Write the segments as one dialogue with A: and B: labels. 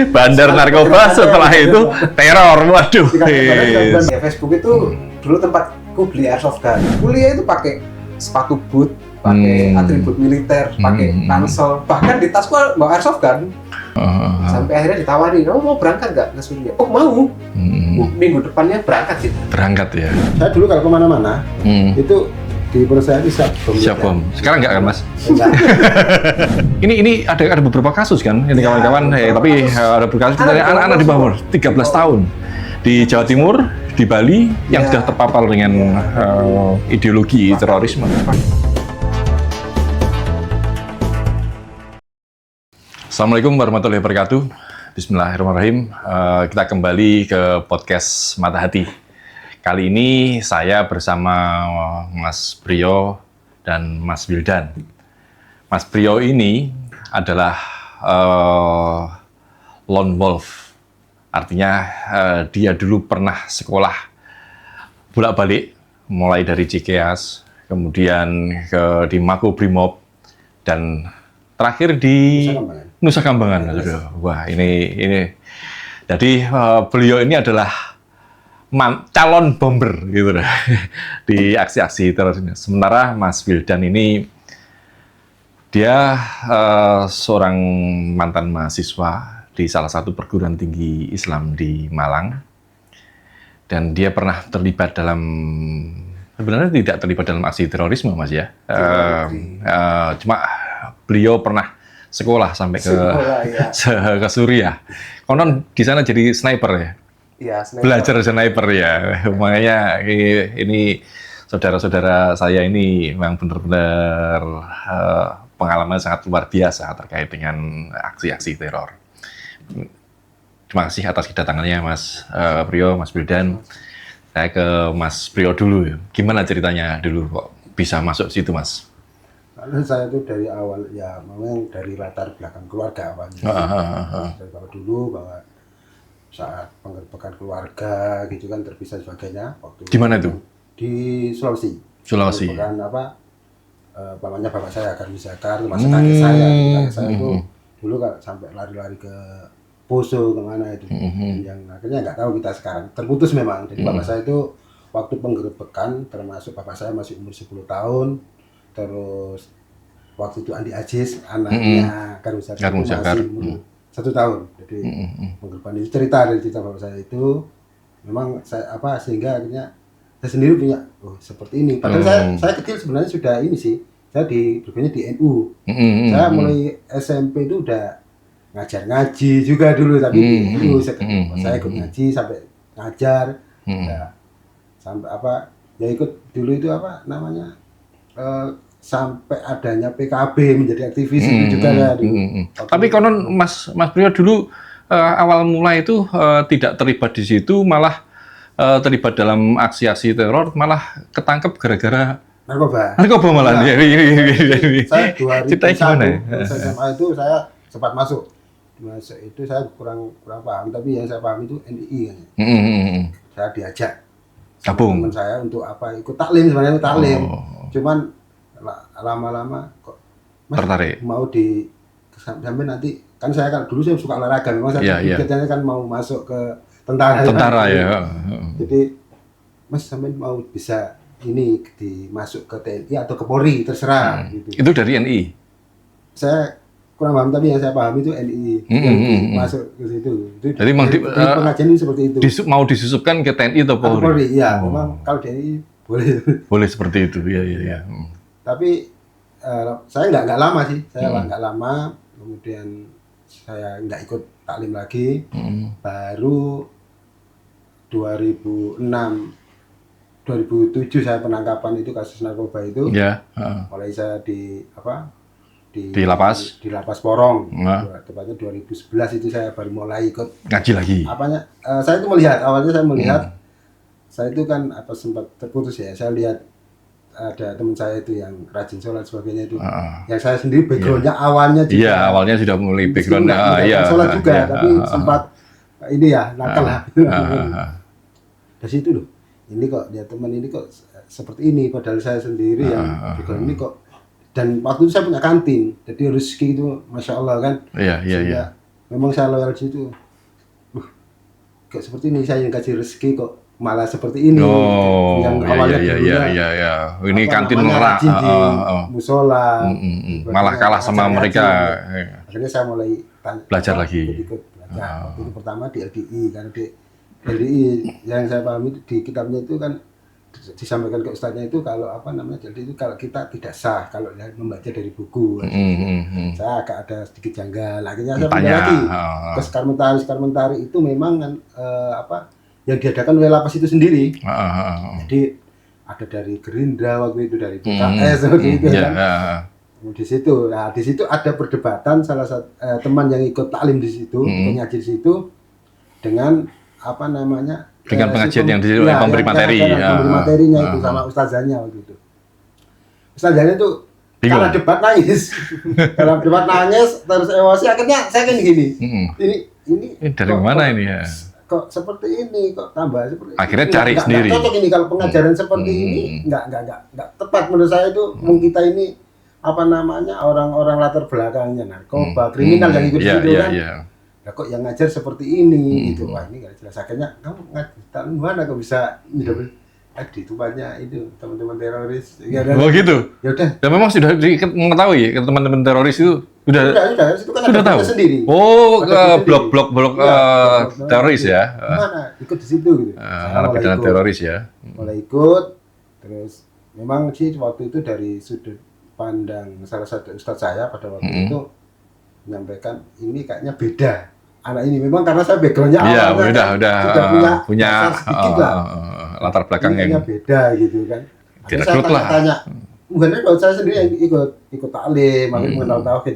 A: Bandar narkoba, setelah itu teror. Waduh.
B: Ya, Facebook itu dulu tempatku beli airsoft gun. Kuliah itu pakai sepatu boot, pakai atribut militer, pakai ransel, bahkan di tasku bawa airsoft gun. Sampai akhirnya ditawari, kamu mau berangkat nggak ke Suriah? Oh mau. Minggu depannya berangkat gitu.
A: Berangkat ya.
B: Saya dulu kalau kemana-mana itu di perusahaan itu
A: siap bom. Sekarang enggak kan Mas?
B: Enggak.
A: ini ada beberapa kasus kan, ini kawan-kawan. Tapi ada beberapa kasus anak-anak di bawah 13 tahun di Jawa Timur, di Bali yang sudah terpapar dengan ideologi terorisme. Assalamualaikum warahmatullahi wabarakatuh. Bismillahirrahmanirrahim. Kita kembali ke podcast Mata Hati. Kali ini saya bersama Mas Priyo dan Mas Wildan. Mas Priyo ini adalah lone wolf. Artinya dia dulu pernah sekolah bolak-balik, mulai dari Cikeas, kemudian di Makobrimob, dan terakhir di Nusa Kambangan. Wah, ini. Jadi beliau ini adalah calon bomber gitu di aksi-aksi terorisme. Sementara Mas Wildan ini dia seorang mantan mahasiswa di salah satu perguruan tinggi Islam di Malang, dan dia pernah terlibat dalam, sebenarnya tidak terlibat dalam aksi terorisme Mas ya. Cuma beliau pernah sekolah sampai ke Suriah. Konon di sana jadi sniper ya.
B: Iya, sniper.
A: Belajar sniper ya. Makanya ini saudara-saudara saya ini memang benar-benar pengalaman sangat luar biasa terkait dengan aksi-aksi teror. Terima kasih atas kedatangannya Mas Priyo, Mas Wildan. Saya ke Mas Priyo dulu. Gimana ceritanya dulu kok bisa masuk situ Mas?
B: Karena saya itu dari awal ya memang dari latar belakang keluarga awalnya. Saya tahu dulu bahwa saat penggerbekan keluarga gitu kan terpisah sebagainya. Waktu
A: di mana itu?
B: Di Sulawesi.
A: Sulawesi.
B: Bukan apa? Pamannya bapak saya akan Zakar, masa kakek saya. Kakek saya itu dulu kan sampai lari-lari ke Poso kemana itu. Yang akhirnya nggak tahu kita sekarang. Terputus memang. Jadi bapak saya itu waktu penggerbekan, termasuk bapak saya masih umur 10 tahun. Terus waktu itu Andi Aziz, anaknya Karun Zakar masih umur 1 tahun. Jadi penggerbekan itu cerita bapak saya itu memang saya sehingga akhirnya saya sendiri punya seperti ini. Padahal saya kecil sebenarnya sudah ini sih. Saya bergabungnya di NU. Saya mulai SMP itu udah ngaji juga dulu, tapi di NU saya ikut ngaji sampai ngajar. Ya, sampai ya ikut dulu itu sampai adanya PKB menjadi aktivis itu juga ya.
A: Tapi konon Mas Priyo dulu awal mulai itu tidak terlibat di situ, malah terlibat dalam aksi-aksi teror, malah ketangkep gara-gara narkoba malah.
B: Ya. Saya
A: 2001
B: SMA itu saya sempat masuk itu saya kurang paham, tapi yang saya paham itu NII kan. Saya diajak
A: gabung
B: teman saya untuk ikut taklim, sebenarnya taklim. Cuman lama-lama kok Mas
A: tertarik
B: mau sampai nanti kan saya kan dulu saya suka olahraga, memang saya pikirnya kan mau masuk ke tentara ya. Jadi Mas sampai mau bisa ini dimasuk ke TNI atau ke Polri terserah gitu.
A: Itu dari NI?
B: Saya kurang paham, tapi yang saya paham itu NI yang masuk ke situ.
A: Jadi
B: pengajian ini seperti itu.
A: Mau disusupkan ke TNI atau Polri?
B: Polri, iya. Memang kalau TNI boleh
A: seperti itu, ya.
B: Tapi saya nggak lama sih, nggak lama. Kemudian saya nggak ikut taklim lagi. Baru 2006, 2007 saya penangkapan itu kasus narkoba itu. Mulai saya di lapas Porong. Tepatnya 2011 itu saya baru mulai ikut
A: ngaji lagi.
B: Saya itu awalnya saya melihat saya itu kan sempat terputus ya. Saya lihat ada teman saya itu yang rajin sholat sebagainya itu. Yang saya sendiri backgroundnya awalnya juga.
A: Iya, awalnya sudah mulai background
B: sholat juga, tapi sempat ini ya nakal lah. Dari situ loh. Ini kok dia teman ini kok seperti ini, padahal saya sendiri yang background ini kok. Dan waktu itu saya punya kantin, jadi rezeki itu masya Allah kan.
A: Iya.
B: memang saya loyal di situ. Kayak seperti ini saya yang kasih rezeki kok malah seperti ini.
A: Oh,
B: Yang
A: iya,
B: awalnya
A: iya,
B: dulunya,
A: iya, iya. Ini
B: apa
A: kantin
B: namanya,
A: merak.
B: rajin di musola.
A: Malah kalah sama
B: Ajar
A: mereka.
B: ngaji. Akhirnya saya mulai
A: Belajar lagi.
B: ikut belajar. Waktu itu pertama di LDI, karena di LDI yang saya pahami di kitabnya itu kan disampaikan ke ustadznya itu kalau apa namanya, jadi itu kalau kita tidak sah kalau membaca dari buku. Saya agak ada sedikit janggal. Akhirnya saya pindah lagi ke Sekar Mentari itu memang kan apa yang diadakan oleh lapas itu sendiri. Jadi ada dari Gerindra waktu itu, dari PKS seperti itu kan. Di situ, nah di situ ada perdebatan salah satu teman yang ikut taklim di situ, ikut ngaji di situ dengan apa namanya,
A: dengan pengajian yang di pemberi materi.
B: Pemberi materinya itu sama ustazahnya waktu itu. Ustazahnya itu
A: bingung.
B: Karena debat nangis. Karena debat nangis terus emosi, akhirnya saya kan gini. Ini
A: dari mana ini ya?
B: Kok seperti ini, kok tambah seperti
A: akhirnya
B: ini.
A: cari sendiri.
B: Cocok ini kalau pengajaran seperti ini enggak tepat menurut saya itu. Kita ini apa namanya, orang-orang latar belakangnya narkoba, kriminal yang ikut situ kan. Nah, kok yang ngajar seperti ini gitu. Wah, ini enggak jelas. Akhirnya kamu ngajar mana kok bisa di tempatnya itu teman-teman teroris.
A: Oh gitu.
B: Ya udah.
A: Dan memang sudah mengetahui ya teman-teman teroris itu sudah
B: Itu kan
A: sudah tahu
B: sendiri.
A: Oh, blok-blok teroris ya.
B: Mana ikut di situ gitu.
A: Narapidana teroris ya.
B: Mulai ikut, terus memang sih waktu itu dari sudut pandang salah satu ustadz saya pada waktu itu menyampaikan ini kayaknya beda. Anak ini memang karena saya backgroundnya awalnya sudah punya sedikit lah.
A: Latar belakang
B: yang beda gitu kan.
A: Direkrut lah.
B: Tanya, bukan kalau saya sendiri yang ikut taklim, makin mengenal tauhid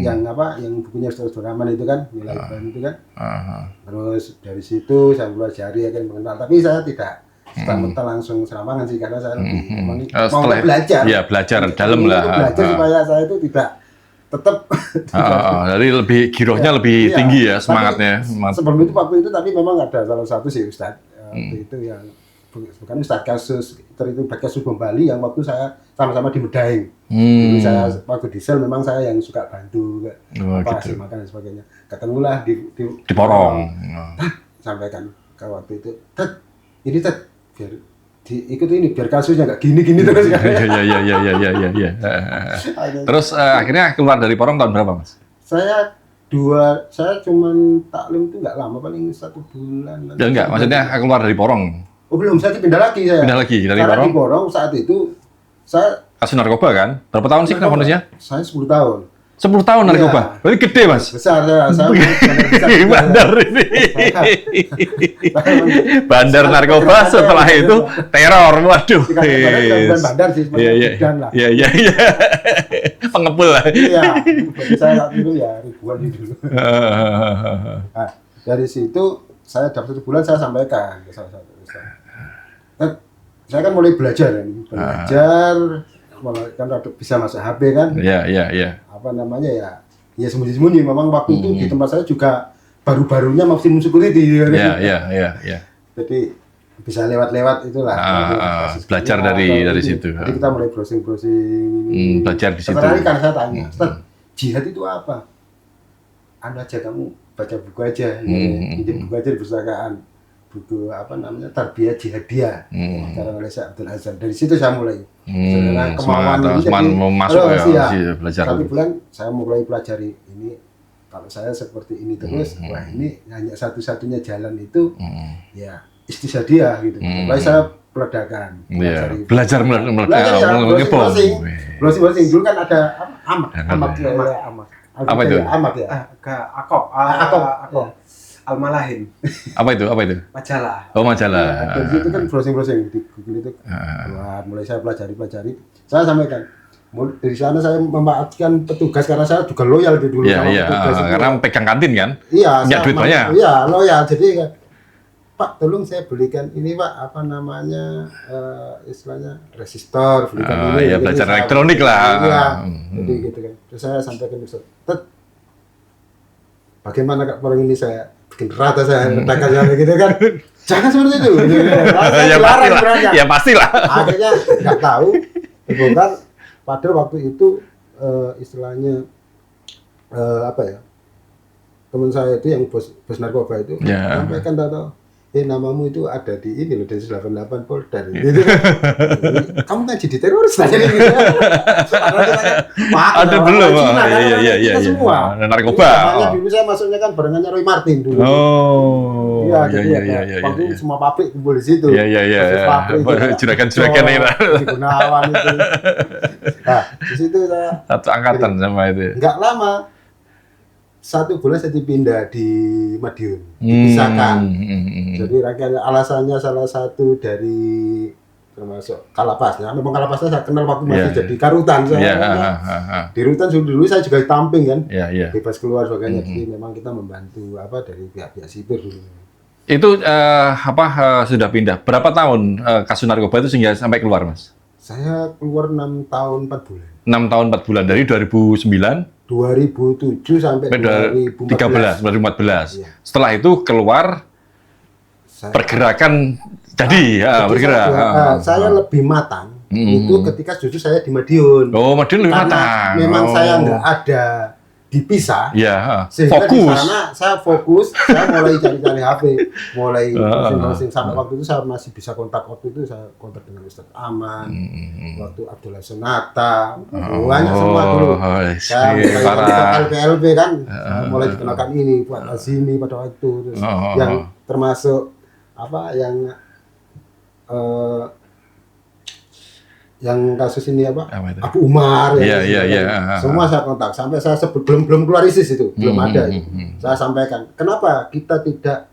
B: yang apa, yang bukunya Ustaz Rahman itu kan, nilai itu kan. Terus dari situ saya pelajari, akan mengenal, tapi saya tidak serta-merta langsung serampangan sih, karena saya lebih mau belajar. Iya,
A: belajar dalam lah.
B: Belajar supaya saya itu tidak tetap.
A: Jadi lebih girohnya lebih tinggi ya semangatnya.
B: Sebelum itu waktu itu tapi memang ada salah satu sih Ustadz itu yang bukan Ustadz kasus itu kasus bom Bali yang waktu saya sama-sama di Medaeng. Jadi saya waktu di sel memang saya yang suka bantu gitu. Makan dan sebagainya. Ketemulah di
A: Porong.
B: Sampaikan ke waktu itu, ini biar ikut ini biar kasusnya nggak gini-gini terus kan.
A: Iya. Terus akhirnya keluar dari Porong tahun berapa, Mas?
B: Saya cuman taklim itu nggak lama, paling 1 bulan.
A: Ya enggak, maksudnya keluar dari Porong.
B: Oh belum, saya pindah lagi saya.
A: Pindah lagi dari
B: Karena
A: Porong.
B: di Porong saat itu saya
A: kasus narkoba kan? Berapa tahun sih kena vonisnya?
B: Saya 10 tahun.
A: 10 tahun narkoba. Berarti gede, Mas.
B: Besar saya
A: bandar ini. Bandar narkoba setelah itu teror. Waduh.
B: Bukan bandar sih, gudang lah.
A: Iya. Pengepul lah.
B: Iya. Saya waktu itu ya ribuan itu. Nah, dari situ saya dapat 1 bulan saya sampaikan ke salah satu ustaz. Saya kan mulai belajar kan bisa masuk HP kan.
A: Iya.
B: Apa namanya ya sembunyi-sembunyi. Memang waktu itu di tempat saya juga baru-barunya Maximum Security.
A: Iya.
B: Jadi bisa lewat-lewat itulah.
A: Belajar dari situ.
B: Jadi kita mulai browsing.
A: Belajar di situ.
B: Setelah kan saya tanya, Ustaz, jihad itu apa? Anu aja kamu baca buku aja, pinjam buku aja di perpustakaan. Buku apa namanya, Tarbiyah Jihadiyah, karang oleh Syekh Abdul Azhar. Dari situ saya mulai.
A: Semangat mau masuk ya, belajar.
B: 1 bulan saya mulai pelajari ini. Kalau saya seperti ini terus, wah ini hanya satu-satunya jalan itu, ya istisadiyah gitu. Mulai saya peledakan.
A: Belajar
B: browsing dulu kan ada amak.
A: Apa itu?
B: Amak ya. Akok. Al-Malahin.
A: Apa itu?
B: Majalah.
A: Oh, majalah.
B: Dari situ kan browsing di Google itu. Mulai saya pelajari. Saya sampaikan. Dari sana saya memanfaatkan petugas karena saya juga loyal di dulu sama petugas.
A: Karena pegang kantin kan?
B: Iya.
A: Punya duit banyak.
B: Iya, loyal. Jadi Pak, tolong saya belikan ini Pak, apa namanya, istilahnya resistor, belikan ini.
A: Iya, belajar elektronik lah.
B: Iya. Jadi gitu kan. Terus saya sampaikan ke Ustaz, bagaimana Kak orang ini saya bikin rata saya ledakan gitu kan. Jangan seperti itu.
A: Ya pastilah.
B: Akhirnya nggak tahu. Bukan pada waktu itu istilahnya apa ya? teman saya itu yang bos narkoba itu
A: Ya.
B: sampaikan tahu namamu itu ada di ini loh Densus 88 Polda gitu. Kamu kan jadi teroris nah jadi gitu.
A: Ada belum?
B: Iya semua.
A: Narkoba.
B: Namanya dulu saya masuknya kan barengannya Roy Martin dulu.
A: Oh.
B: Iya, jadi waktu semua pabrik kumpul di situ.
A: Iya. Juragan-juragan ini.
B: Di Gunawan itu. Nah, di situ saya
A: Satu angkatan sama itu.
B: enggak lama 1 bulan saya dipindah di Madiun, dipisahkan. Jadi alasannya salah satu dari termasuk Kalapasnya. Memang Kalapasnya saya kenal waktu masih jadi karutan saya. Di rutan dulu saya juga tamping kan, bebas keluar sebagainya. Jadi memang kita membantu dari pihak-pihak sipil dulu.
A: Itu sudah pindah. Berapa tahun kasus narkoba itu sehingga sampai keluar, Mas?
B: Saya keluar 6 tahun 4 bulan.
A: 6 tahun 4 bulan dari 2009
B: 2007 sampai 2014.
A: 2014.
B: Iya.
A: Setelah itu keluar pergerakan bergerak.
B: Saya lebih matang itu ketika justru saya di Madiun.
A: Oh, Madiun lebih matang.
B: Memang saya nggak ada dipisah.
A: Iya,
B: Sehingga
A: fokus.
B: di sana saya fokus, saya mulai cari-cari HP, mulai browsing sampai waktu itu saya masih bisa kontak saya kontak dengan Ustadz Aman, waktu Abdullah Sonata, banyak semua dulu. Saya mulai LP kan, mulai dikenalkan ini buat Azimi pada waktu terus yang termasuk yang kasus ini Abu Umar semua saya kontak sampai saya belum keluar ISIS itu belum ada saya sampaikan kenapa kita tidak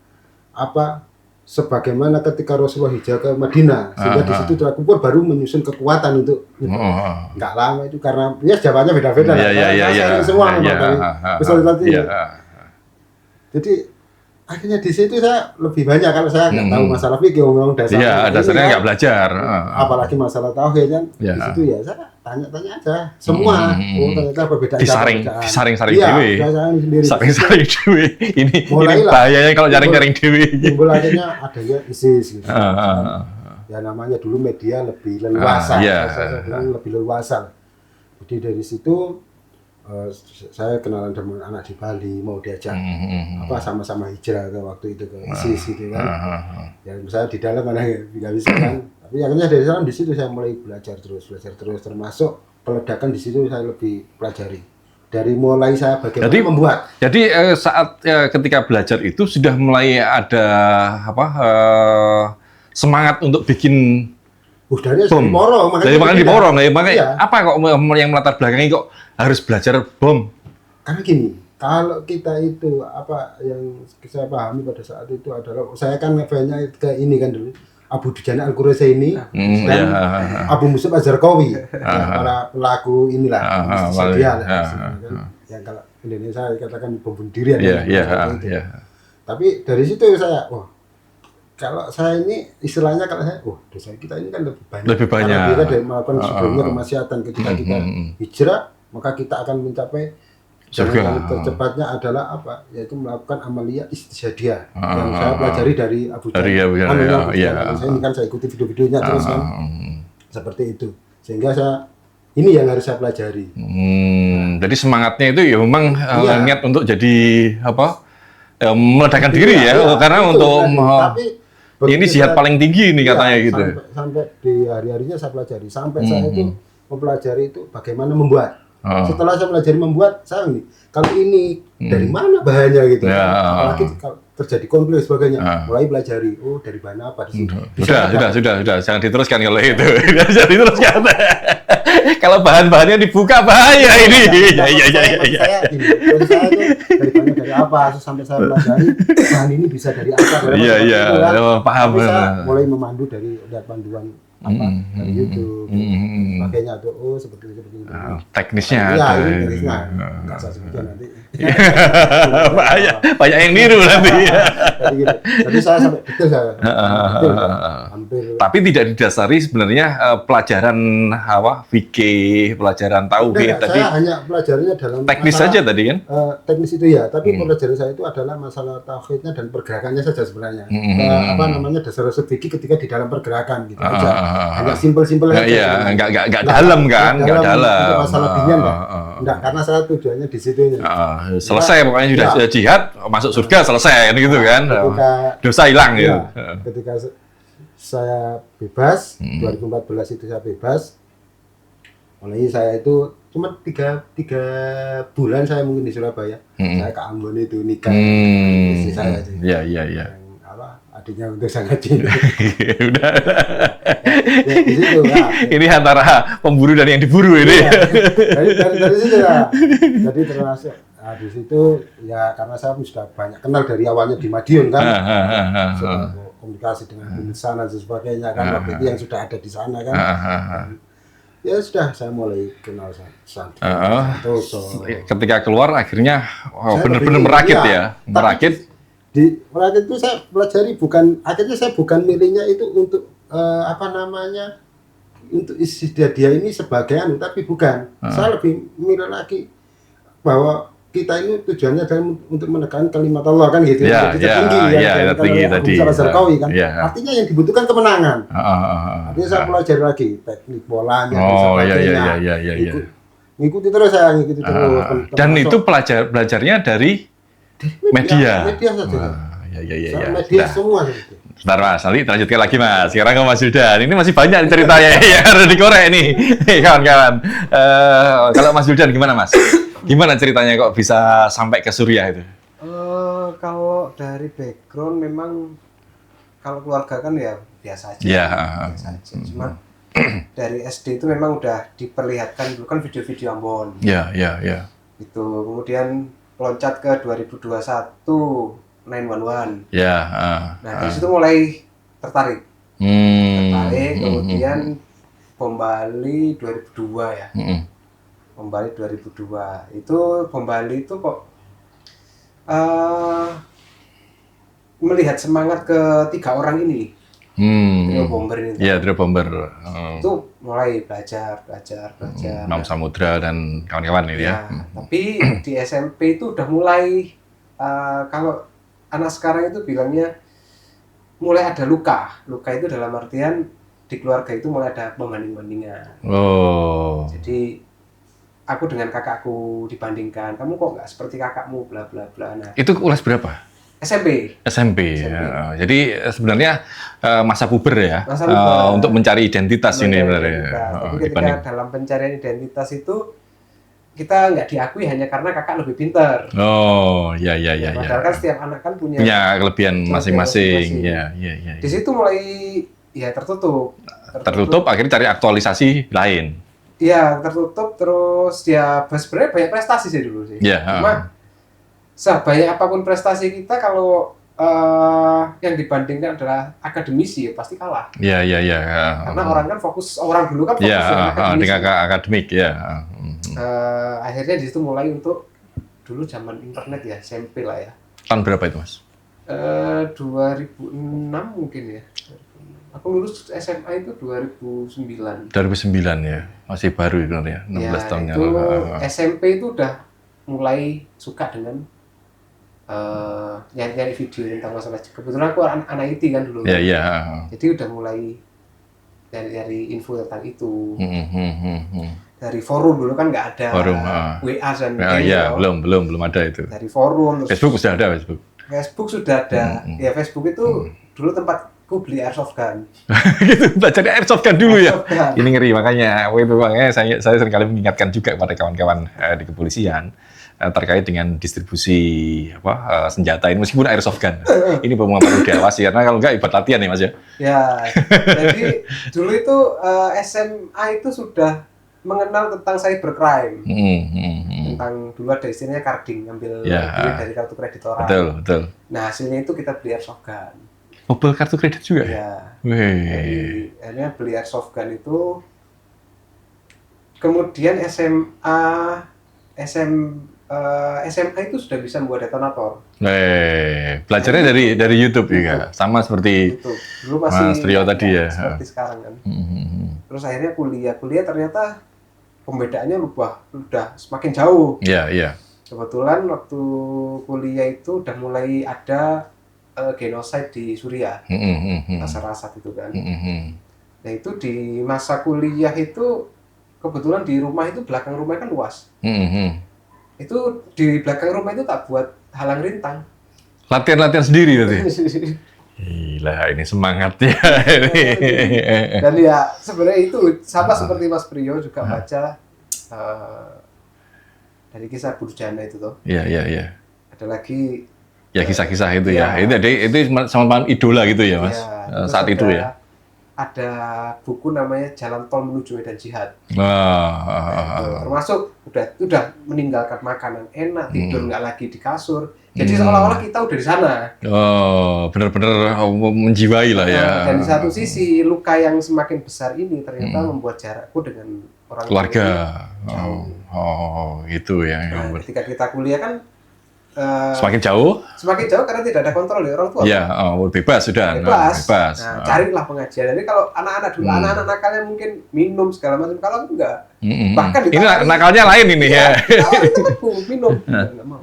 B: sebagaimana ketika Rasulullah hijrah ke Madinah sehingga di situ terkumpul baru menyusun kekuatan untuk nggak lama itu karena jawabannya beda-beda semua dari jadi akhirnya di situ saya lebih banyak kalau saya nggak tahu masalah fikih ngomong dasar.
A: Iya, dasarnya nggak belajar.
B: Apalagi masalah tauhid kan. Di situ ya saya tanya-tanya aja semua. Oh ternyata perbedaan.
A: Disaring-saring dewe. Saring-saring dewe. Ini bahayanya kalau nyaring-nyaring dewe.
B: Timbul akhirnya adanya ISIS gitu. Ya namanya dulu media lebih leluasa. Lebih leluasa. Jadi dari situ saya kenalan dengan anak di Bali mau diajak sama-sama hijrah ke waktu itu ke ISIS gitu kan. Ya misalnya di dalam mana nggak bisa kan. Tapi akhirnya dari sana di situ saya mulai belajar terus termasuk peledakan di situ saya lebih pelajari. Dari mulai saya bagaimana membuat. Jadi
A: saat ketika belajar itu sudah mulai ada semangat untuk bikin
B: dari diporong,
A: makanya apa kok yang melatar belakangi kok harus belajar bom?
B: Karena gini, kalau kita itu yang saya pahami pada saat itu adalah saya kan banyak ke ini kan dulu Abu Dujana Al-Quraisyaini dan Abu Musab Az-Zarqawi para pelaku inilah yang kalau Indonesia katakan bom bunuh diri tapi dari situ saya kalau saya ini istilahnya kalau saya, dosa kita ini kan lebih banyak. Karena kita dari melakukan sebelumnya kemaksiatan ketika kita hijrah, maka kita akan mencapai yang tercepatnya adalah yaitu melakukan amalia istishadiyah yang saya pelajari dari Abu Jahal. Saya ini kan saya ikuti video-videonya terus kan seperti itu. Sehingga ini yang harus saya pelajari.
A: Jadi semangatnya itu ya memang niat untuk jadi meledakan diri karena untuk ini jihad paling tinggi nih katanya gitu.
B: Sampai di hari-harinya saya pelajari. Sampai saya itu mempelajari itu bagaimana membuat. Setelah saya pelajari membuat, saya kalau ini dari mana bahannya gitu. Apalagi kalau terjadi konflik sebagainya, mulai pelajari. Oh dari bahan apa di sini.
A: Sudah. Jangan diteruskan kalau itu. Jangan diteruskan. Kalau bahan-bahannya dibuka bahaya ini.
B: Saya itu dari apa sampai saya pelajari bahan ini bisa dari apa.
A: Paham.
B: Saya mulai memandu dari lihat panduan dari YouTube, makanya tuh seperti itu.
A: Teknisnya.
B: Teknisnya. Nggak saya sebutkan nanti.
A: Banyak yang niru nanti.
B: Jadi saya sampai detail hampir.
A: Tapi tidak didasari sebenarnya pelajaran fikih, pelajaran tauhid tadi.
B: Saya hanya pelajarinya dalam
A: teknis saja tadi kan?
B: Teknis itu ya, tapi pelajaran saya itu adalah masalah tauhidnya dan pergerakannya saja sebenarnya. Dasar fikih ketika di dalam pergerakan gitu aja. Hanya simpel-simpel aja.
A: Iya, enggak dalam kan? Enggak dalam.
B: Masalah binyan enggak, karena saya tujuannya di situ.
A: Selesai pokoknya sudah jihad, masuk surga selesai kan gitu kan.
B: Ketika
A: Dosa hilang gitu.
B: ketika saya bebas, 2014 itu saya bebas. Mulai saya itu cuma tiga bulan saya mungkin di Surabaya. Saya ke Ambon itu nikah istri saya.
A: Iya.
B: Yang adiknya untuk sangat cinta.
A: Udah.
B: Ya, di situ ya.
A: Ini antara pemburu dan yang diburu ini.
B: Ya, dari situ ya. Jadi termasuk di situ ya karena saya sudah banyak kenal dari awalnya di Madiun kan. Komunikasi dengan penulisan dan sebagainya kan waktu itu yang sudah ada di sana kan. Ya sudah saya mulai kenal Santoso.
A: Ketika keluar akhirnya benar-benar merakit ya. Merakit.
B: Di merakit itu saya pelajari akhirnya saya bukan milihnya itu untuk untuk istilah dia ini sebagai tapi bukan. Saya lebih milih lagi bahwa kita ini tujuannya adalah untuk menekan kalimat Allah kan gitu.
A: Jadi tertinggi tadi.
B: Zarqawi kan. Artinya yang dibutuhkan kemenangan. Artinya saya pelajari lagi teknik bolanya dan sebagainya. Ngikuti terus saya ngikuti terus.
A: Dan itu belajarnya dari media saja.
B: Media semua gitu.
A: Bentar Mas, nanti lanjutkan lagi Mas. Sekarang ke Mas Wildan. Ini masih banyak ceritanya yang harus dikorek nih, kawan-kawan. Kalau Mas Wildan gimana Mas? Gimana ceritanya kok bisa sampai ke Suriah itu?
B: Kalau dari background memang kalau keluarga kan ya biasa aja.
A: Ya.
B: Biasa aja. Cuma dari SD itu memang udah diperlihatkan dulu kan video-video Ambon.
A: Ya.
B: Itu kemudian loncat ke 2021 911.
A: Ya.
B: Nah dari situ mulai tertarik. Kemudian Bom Bali 2002 ya. Bom Bali 2002 itu Bom Bali itu kok melihat semangat ketiga orang ini. Trio bomber ini.
A: Iya, trio bomber.
B: Itu mulai belajar.
A: Imam Samudra dan kawan-kawan ini ya.
B: Tapi di SMP itu udah mulai kalau anak sekarang itu bilangnya mulai ada luka. Luka itu dalam artian di keluarga itu mulai ada pembanding-bandingan. Jadi aku dengan kakakku dibandingkan, kamu kok nggak seperti kakakmu, bla bla bla. Nah,
A: itu kelas berapa? SMP. Ya. Jadi sebenarnya masa puber ya, untuk mencari identitas ini sebenarnya.
B: Tapi ketika dalam pencarian identitas itu kita nggak diakui hanya karena kakak lebih pintar.
A: Iya.
B: Padahal kan setiap anak kan punya
A: kelebihan masing-masing. Iya.
B: Di situ mulai ya tertutup.
A: Akhirnya cari aktualisasi lain.
B: Iya, tertutup terus ya sebenarnya banyak prestasi sih dulu sih. Cuma sebanyak apapun prestasi kita kalau yang dibandingkan adalah akademisi ya pasti kalah.
A: Iya.
B: Karena orang dulu kan fokus
A: dengan akademik ya.
B: Akhirnya di situ mulai untuk dulu zaman internet ya, SMP lah ya.
A: Tahun berapa itu Mas?
B: 2006 mungkin ya. Aku lulus SMA itu 2009.
A: 2009 ya, masih baru itu ya, 16 tahun yang
B: lalu. SMP itu udah mulai suka dengan nyari video tentang masalah. Kebetulan aku anak IT kan dulu.
A: Iya.
B: Jadi udah mulai dari info tentang itu. Dari forum dulu kan nggak ada WA dan
A: belum ada itu.
B: Dari forum.
A: Facebook sudah ada Facebook.
B: Facebook sudah ada. Ya Facebook itu dulu tempatku beli airsoft gun.
A: Gitu, belajar airsoft gun dulu ya. Ini ngeri makanya saya seringkali mengingatkan juga kepada kawan-kawan di kepolisian terkait dengan distribusi senjata ini meskipun airsoft gun. Ini belum perlu diawasi karena kalau enggak ibarat latihan ya Mas ya.
B: Ya. Jadi dulu itu SMA itu sudah mengenal tentang cybercrime. Tentang dulu ada istilahnya carding, ngambil duit dari kartu kredit orang.
A: Betul.
B: Nah, hasilnya itu kita beli airsoft gun.
A: Mobil kartu kredit juga
B: ya? Jadi, akhirnya beli airsoft gun itu. Kemudian SMA itu sudah bisa membuat detonator.
A: Belajarnya dari YouTube juga, sama seperti
B: YouTube. Dulu masih
A: Mas Trio tadi ya.
B: Seperti sekarang kan. Terus akhirnya kuliah ternyata pembedaannya udah semakin jauh.
A: Iya.
B: Kebetulan waktu kuliah itu udah mulai ada genosida di Suriah, Rasa-rasa itu kan. Nah itu di masa kuliah itu kebetulan di rumah itu belakang rumah kan luas. Itu di belakang rumah itu tak buat halang rintang.
A: Latihan-latihan sendiri berarti. Gila, ini semangatnya.
B: Dan ya sebenarnya itu sama seperti Mas Priyo juga baca dari kisah Durjana itu tuh.
A: Iya.
B: Ada lagi
A: Ya kisah-kisah itu ya.
B: ya.
A: Itu sama idola gitu ya, Mas.
B: Ya,
A: Saat itu ya.
B: Ada buku namanya Jalan Tol Menuju Medan Jihad.
A: Nah,
B: Termasuk udah meninggalkan makanan enak, tidur nggak lagi di kasur. Jadi seolah-olah kita udah di sana.
A: oh, benar-benar menjiwai lah ya.
B: Dan di satu sisi luka yang semakin besar ini ternyata membuat jarakku dengan orang
A: Keluarga.
B: tua jauh.
A: Itu ya.
B: Nah, ketika kita kuliah kan
A: Semakin jauh?
B: semakin jauh karena tidak ada kontrol dari orang tua.
A: Ya, bebas sudah.
B: Bebas.
A: Bebas.
B: Nah, carilah pengajian. Jadi kalau anak-anak dulu, anak-anak nakalnya mungkin minum segala macam. Kalau aku enggak. Bahkan
A: ini nakalnya lain ini ya.
B: Itu aku minum. Enggak mau.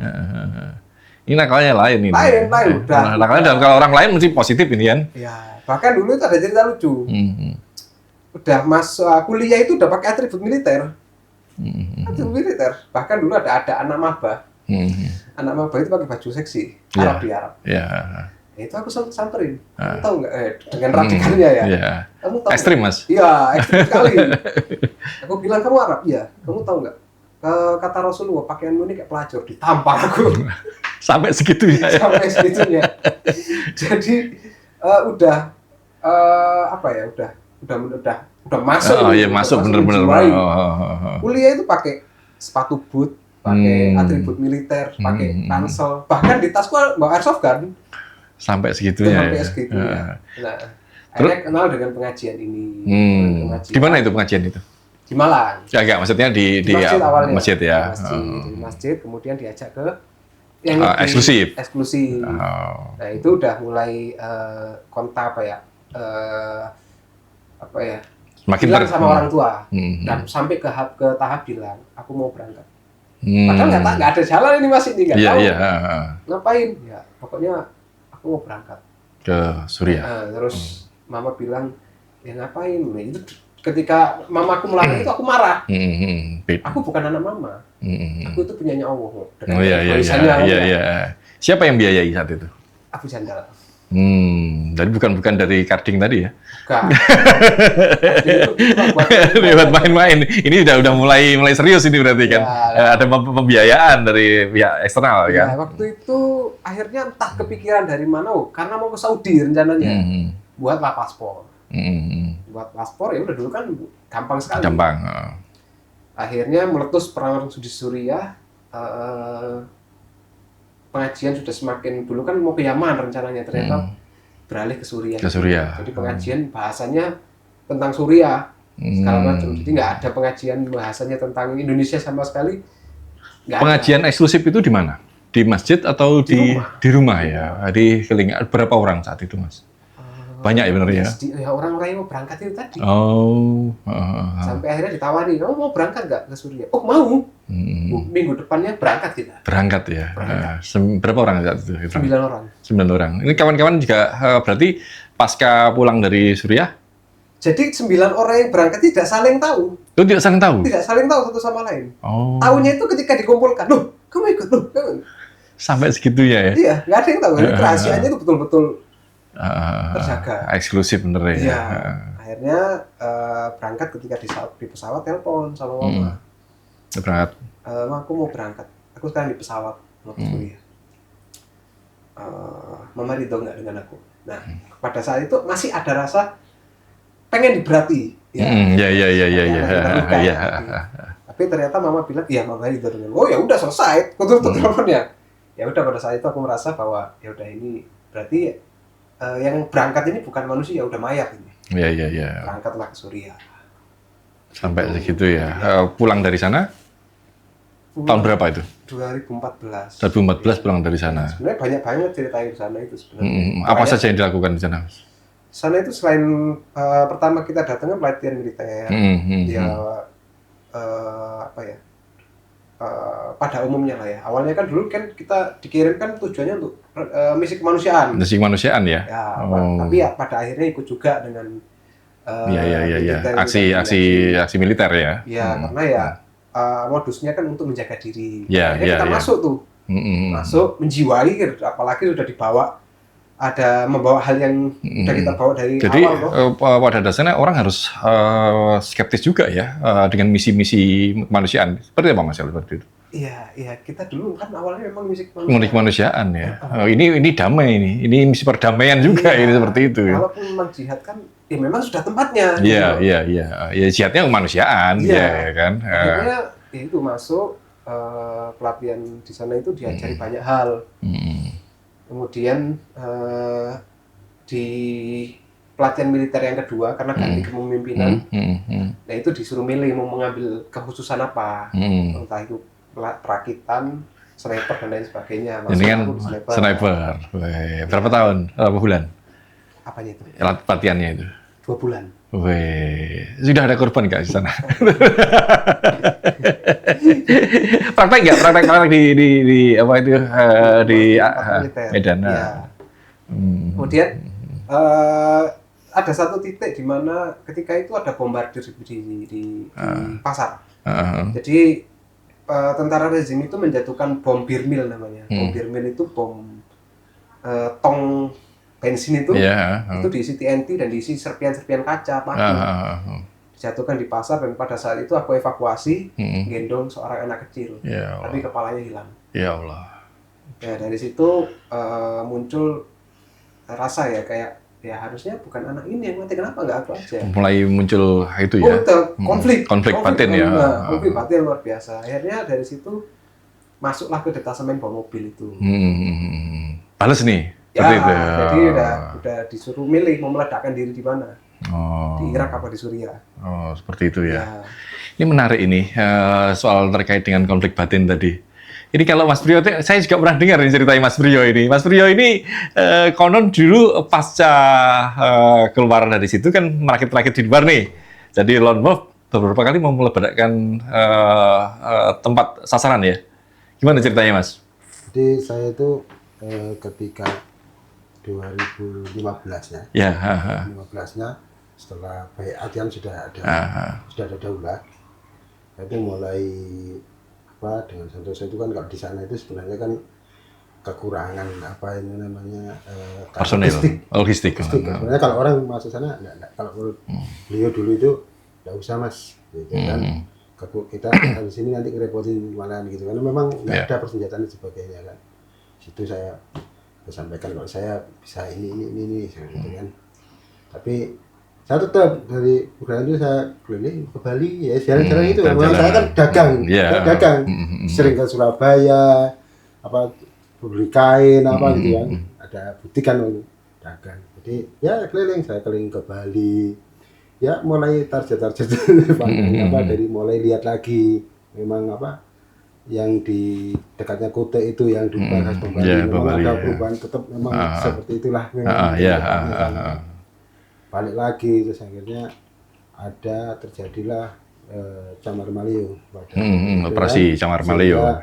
A: Ini nakalnya lain ini.
B: Lain udah.
A: Nakalnya dan kalau orang lain mesti positif ini kan.
B: Ya, bahkan dulu itu ada cerita lucu. Udah masuk kuliah itu udah pakai atribut militer. Atribut militer. Bahkan dulu ada anak maba. Anak maba itu pakai baju seksi, Arab di Arab. Itu aku samperin. Kamu tahu nggak? Dengan radikalnya ya. Kamu tahu?
A: Ekstrim, Mas.
B: Iya, ekstrim sekali. Aku bilang kamu Arab, iya. Kamu tahu nggak? Kata Rasulullah, pakaianmu ini kayak pelacur, ditampar aku.
A: Sampai segitunya. Ya?
B: Sampai segitunya. Jadi udah masuk.
A: Iya masuk bener-bener.
B: Kuliah itu pakai sepatu boot, pakai atribut militer, pakai ransel, bahkan di tasku bawa airsoft gun.
A: Sampai segitunya.
B: Sampai segitunya. Nah, akhirnya kenal dengan pengajian ini.
A: Di mana itu pengajian itu?
B: Di Malang.
A: Ya enggak, maksudnya di
B: masjid awalnya.
A: Masjid ya.
B: Di masjid, kemudian diajak ke yang
A: eksklusif.
B: Nah, itu udah mulai kontak
A: Semakin
B: bilang sama orang tua. Dan sampai ke tahap bilang, aku mau berangkat. Padahal nggak ada jalan ini masih nggak tahu. Ngapain? Ya, pokoknya aku mau berangkat
A: ke Suriah.
B: Terus mama bilang, ya ngapain? Nah, itu ketika mamaku melakukan itu aku marah. Aku bukan anak mama. Aku itu punyanya Allah.
A: Iya. Siapa yang biayai saat itu?
B: Abu Jandal.
A: Jadi bukan dari Karding tadi ya?
B: Bukan.
A: Buat main-main. Ini udah mulai serius ini berarti kan? Ada pembiayaan dari pihak eksternal kan?
B: Ya, waktu itu akhirnya entah kepikiran dari mana, karena mau ke Saudi rencananya. Buatlah paspor. Buat paspor ya udah dulu kan gampang sekali.
A: Gampang.
B: Akhirnya meletus perang di Suriah. Pengajian sudah semakin, dulu kan mau ke Yaman rencananya, ternyata beralih ke Suriah. Jadi pengajian bahasanya tentang Suriah segala macam. Jadi nggak ada pengajian bahasanya tentang Indonesia sama sekali.
A: Pengajian eksklusif itu di mana? Di masjid atau di rumah ya? Di kelingan. Berapa orang saat itu, Mas? Banyak ya benar ya?
B: Ya orang-orang yang mau berangkat itu tadi. Sampai akhirnya ditawari, kamu mau berangkat nggak ke Suriah? Oh mau. Minggu depannya berangkat kita.
A: Berangkat ya. Berapa orang saat itu?
B: 9 orang.
A: 9 orang. Ini kawan-kawan juga berarti pasca pulang dari Suriah?
B: Jadi 9 orang yang berangkat tidak saling tahu.
A: Itu tidak saling tahu?
B: Tidak saling tahu satu sama lain.
A: Tahunya
B: itu ketika dikumpulkan. Loh, kamu ikut loh.
A: Sampai segitunya ya?
B: Iya, nggak ada yang tahu. Rahasianya itu betul-betul terjaga.
A: Eksklusif bener ya?
B: Iya. Akhirnya berangkat ketika di pesawat telepon sama mama.
A: Berangkat?
B: Aku mau berangkat. Aku sekarang di pesawat mau ke Suriah. Mama ridho nggak dengan aku? Nah, pada saat itu masih ada rasa pengen diberati.
A: Iya.
B: Tapi ternyata mama bilang, iya mama ridho dengan. Oh ya udah selesai. Aku tutup teleponnya. Ya udah pada saat itu aku merasa bahwa ya udah ini berarti yang berangkat ini bukan manusia, udah mayat ini.
A: Iya.
B: Berangkatlah ke Suriah.
A: Sampai segitu ya. Pulang dari sana? Tahun berapa itu?
B: 2014.
A: 2014 pulang dari sana.
B: Sebenarnya banyak banget cerita di sana itu sebenarnya.
A: Apa saja yang dilakukan di sana?
B: Sana itu selain pertama kita datang kan pelatihan militer. Pada umumnya lah ya. Awalnya kan dulu kan kita dikirimkan tujuannya untuk misi kemanusiaan.
A: Misi kemanusiaan ya.
B: Tapi ya pada akhirnya ikut juga dengan
A: aksi militer ya.
B: Iya, karena ya modusnya kan untuk menjaga diri.
A: Kita
B: masuk tuh. masuk menjiwai, apalagi sudah membawa hal yang sudah kita bawa dari
A: Jadi,
B: awal.
A: pada dasarnya orang harus skeptis juga ya dengan misi-misi kemanusiaan. Seperti apa Mas seperti itu?
B: Iya, kita dulu kan awalnya memang musik
A: Kemanusiaan ya. Ini damai ini misi perdamaian juga ini seperti itu.
B: Walaupun memang jihad kan, ya memang sudah tempatnya.
A: Iya. Ya jihadnya kemanusiaan, ya kan.
B: Akhirnya itu masuk pelatihan di sana itu diajari banyak hal. Kemudian di pelatihan militer yang kedua karena ganti kepemimpinan, nah itu disuruh milih mau mengambil kekhususan apa, entah itu perakitan, sniper dan lain sebagainya.
A: Ini kan sniper. Berapa tahun? Berapa bulan?
B: Apanya itu?
A: Pelatihannya itu?
B: 2 bulan.
A: Sudah ada korban nggak di sana? praktek di apa itu di Medan.
B: Ya. Kemudian ada satu titik di mana ketika itu ada bombardir di pasar. Jadi tentara rezim itu menjatuhkan bom birmil namanya. Bom birmil itu bom tong bensin itu, itu diisi TNT dan diisi serpian-serpian kaca mati. Dijatuhkan di pasar dan pada saat itu aku evakuasi, gendong seorang anak kecil, tapi kepalanya hilang.
A: Ya Allah.
B: Ya dari situ muncul rasa ya kayak ya harusnya bukan anak ini yang mati, kenapa nggak aku aja?
A: Mulai muncul itu ya. Konflik batin ya.
B: Konflik batin luar biasa. Akhirnya dari situ masuklah ke detasemen bom mobil itu.
A: Balas nih.
B: Ya, jadi udah disuruh milih mau meledakkan diri di mana. Di Irak apa di Suriah.
A: Seperti itu ya. Ini menarik ini soal terkait dengan konflik batin tadi. Ini kalau Mas Priyo, saya juga pernah dengar ceritanya Mas Priyo ini. Mas Priyo ini konon dulu pasca keluaran dari situ kan merakit-rakit di luar nih. Jadi Lone Wolf beberapa kali mau meledakkan tempat sasaran ya. Gimana ceritanya Mas?
B: Jadi saya itu ketika 2015-nya.
A: Ya.
B: 2015-nya setelah baiat yang sudah ada daulah. Itu mulai dengan Santoso itu kan kalau di sana itu sebenarnya kan kekurangan apa ini namanya
A: personil, logistik.
B: Sebenarnya kalau orang masuk sana enggak. Kalau beliau dulu itu enggak usah Mas, gitu kan. Kita di sini nanti ngerepotin malah gitu karena memang enggak ada persenjataan dan sebagainya kan. Situ saya sampaikan kalau saya bisa ini gitu kan. Tapi saya tetap dari Ukraina itu saya keliling ke Bali ya jalan-jalan itu. Memang saya kan dagang, sering ke Surabaya, beli kain gitu kan. Ada butik kan dagang. Jadi ya saya keliling ke Bali. Ya mulai target dari mulai lihat lagi memang yang di dekatnya Kuta itu yang di Bagas Bali memang ada perubahan tetap memang seperti itulah memang. Balik lagi terus akhirnya terjadilah Camar Maleo.
A: Operasi Camar Maleo.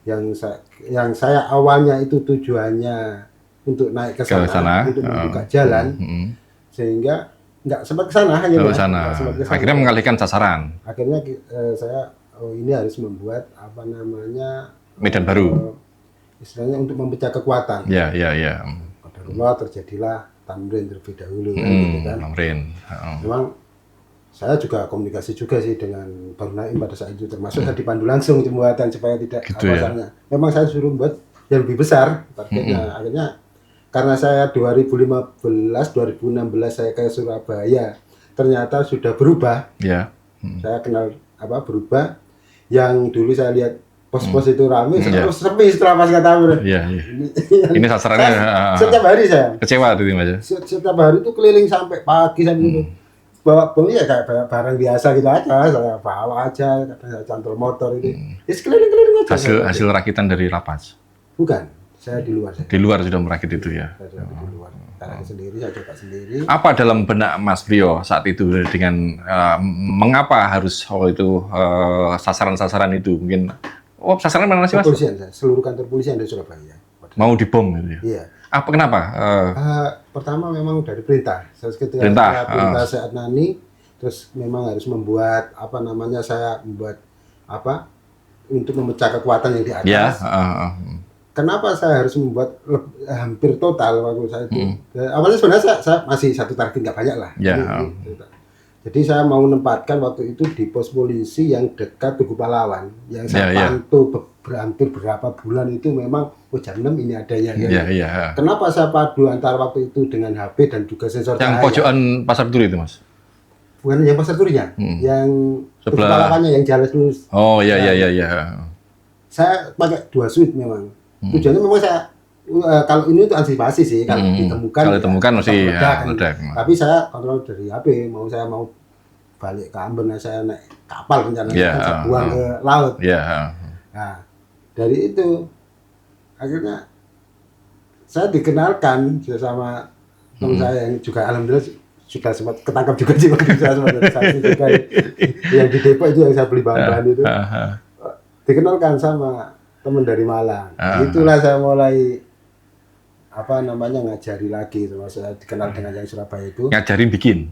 B: Yang saya awalnya itu tujuannya untuk naik ke sana untuk membuka jalan sehingga nggak sempat ke sana
A: akhirnya mengalihkan sasaran.
B: Akhirnya saya ini harus membuat
A: medan baru.
B: Istilahnya untuk memecah kekuatan.
A: Ya.
B: Qadarullah terjadilah Tamrin terlebih dahulu gitu kan.
A: Tamrin.
B: Memang saya juga komunikasi juga sih dengan Bang Naim pada saat itu termasuk saya dipandu langsung pembuatan supaya tidak
A: gitu
B: ya. Memang saya suruh buat yang lebih besar targetnya. Akhirnya karena saya 2015 2016 saya ke Surabaya ternyata sudah berubah. Saya kenal berubah. Yang dulu saya lihat pos-pos itu ramai, terus sepi setelah pas kata
A: Ini sasarannya.
B: Setiap hari saya
A: kecewa itu Mas.
B: Setiap hari itu keliling sampai pagi sampai itu. Bawa ya kayak barang biasa gitu aja, saya bawa aja, kadang saya cantul motor itu. Ya keliling-keliling aja.
A: Hasil rakitan dari lapas?
B: Bukan, saya di luar.
A: Di luar sudah merakit itu ya?
B: Saya di luar. Karena sendiri, saya coba sendiri.
A: Apa dalam benak Mas Priyo saat itu dengan mengapa harus sasaran-sasaran itu mungkin sasaran mana sih Mas?
B: Kepolisian, seluruh kantor polisian di Surabaya.
A: Mau dibom gitu ya?
B: Iya.
A: Apa kenapa?
B: Pertama memang dari perintah.
A: Perintah
B: Syed Adnani, terus memang harus membuat saya membuat untuk memecah kekuatan yang di atas.
A: Ya.
B: Kenapa saya harus membuat hampir total waktu saya itu? Awalnya sebenarnya saya masih satu target nggak banyak lah.
A: Ya.
B: Jadi saya mau menempatkan waktu itu di pos polisi yang dekat Tugu Pahlawan, yang saya pantau hampir berapa bulan itu memang jam 6 ini adanya. Kenapa saya padu antara waktu itu dengan HP dan juga sensor
A: yang
B: cahaya?
A: pojokan Pasar Turi itu, Mas?
B: Bukan yang Pasar Turinya, yang Tugu Pahlawannya yang jalan lurus.
A: Oh iya.
B: Saya pakai 2 suite memang. Tujuannya memang saya kalau ini untuk antisipasi sih, kalau ditemukan
A: masih
B: meledak. Tapi saya kontrol dari HP, saya mau balik ke Ambon, saya naik kapal rencananya, saya buang ke laut. Nah, dari itu akhirnya saya dikenalkan sama teman saya yang juga alhamdulillah sudah sempat ketangkap juga sih waktu saya sempat saksi juga yang di Depok itu yang saya beli bahan-bahan itu. Dikenalkan sama teman dari Malang. Itulah saya mulai ngajari lagi, termasuk saya dikenal dengan yang Surabaya itu.
A: Ngajari bikin.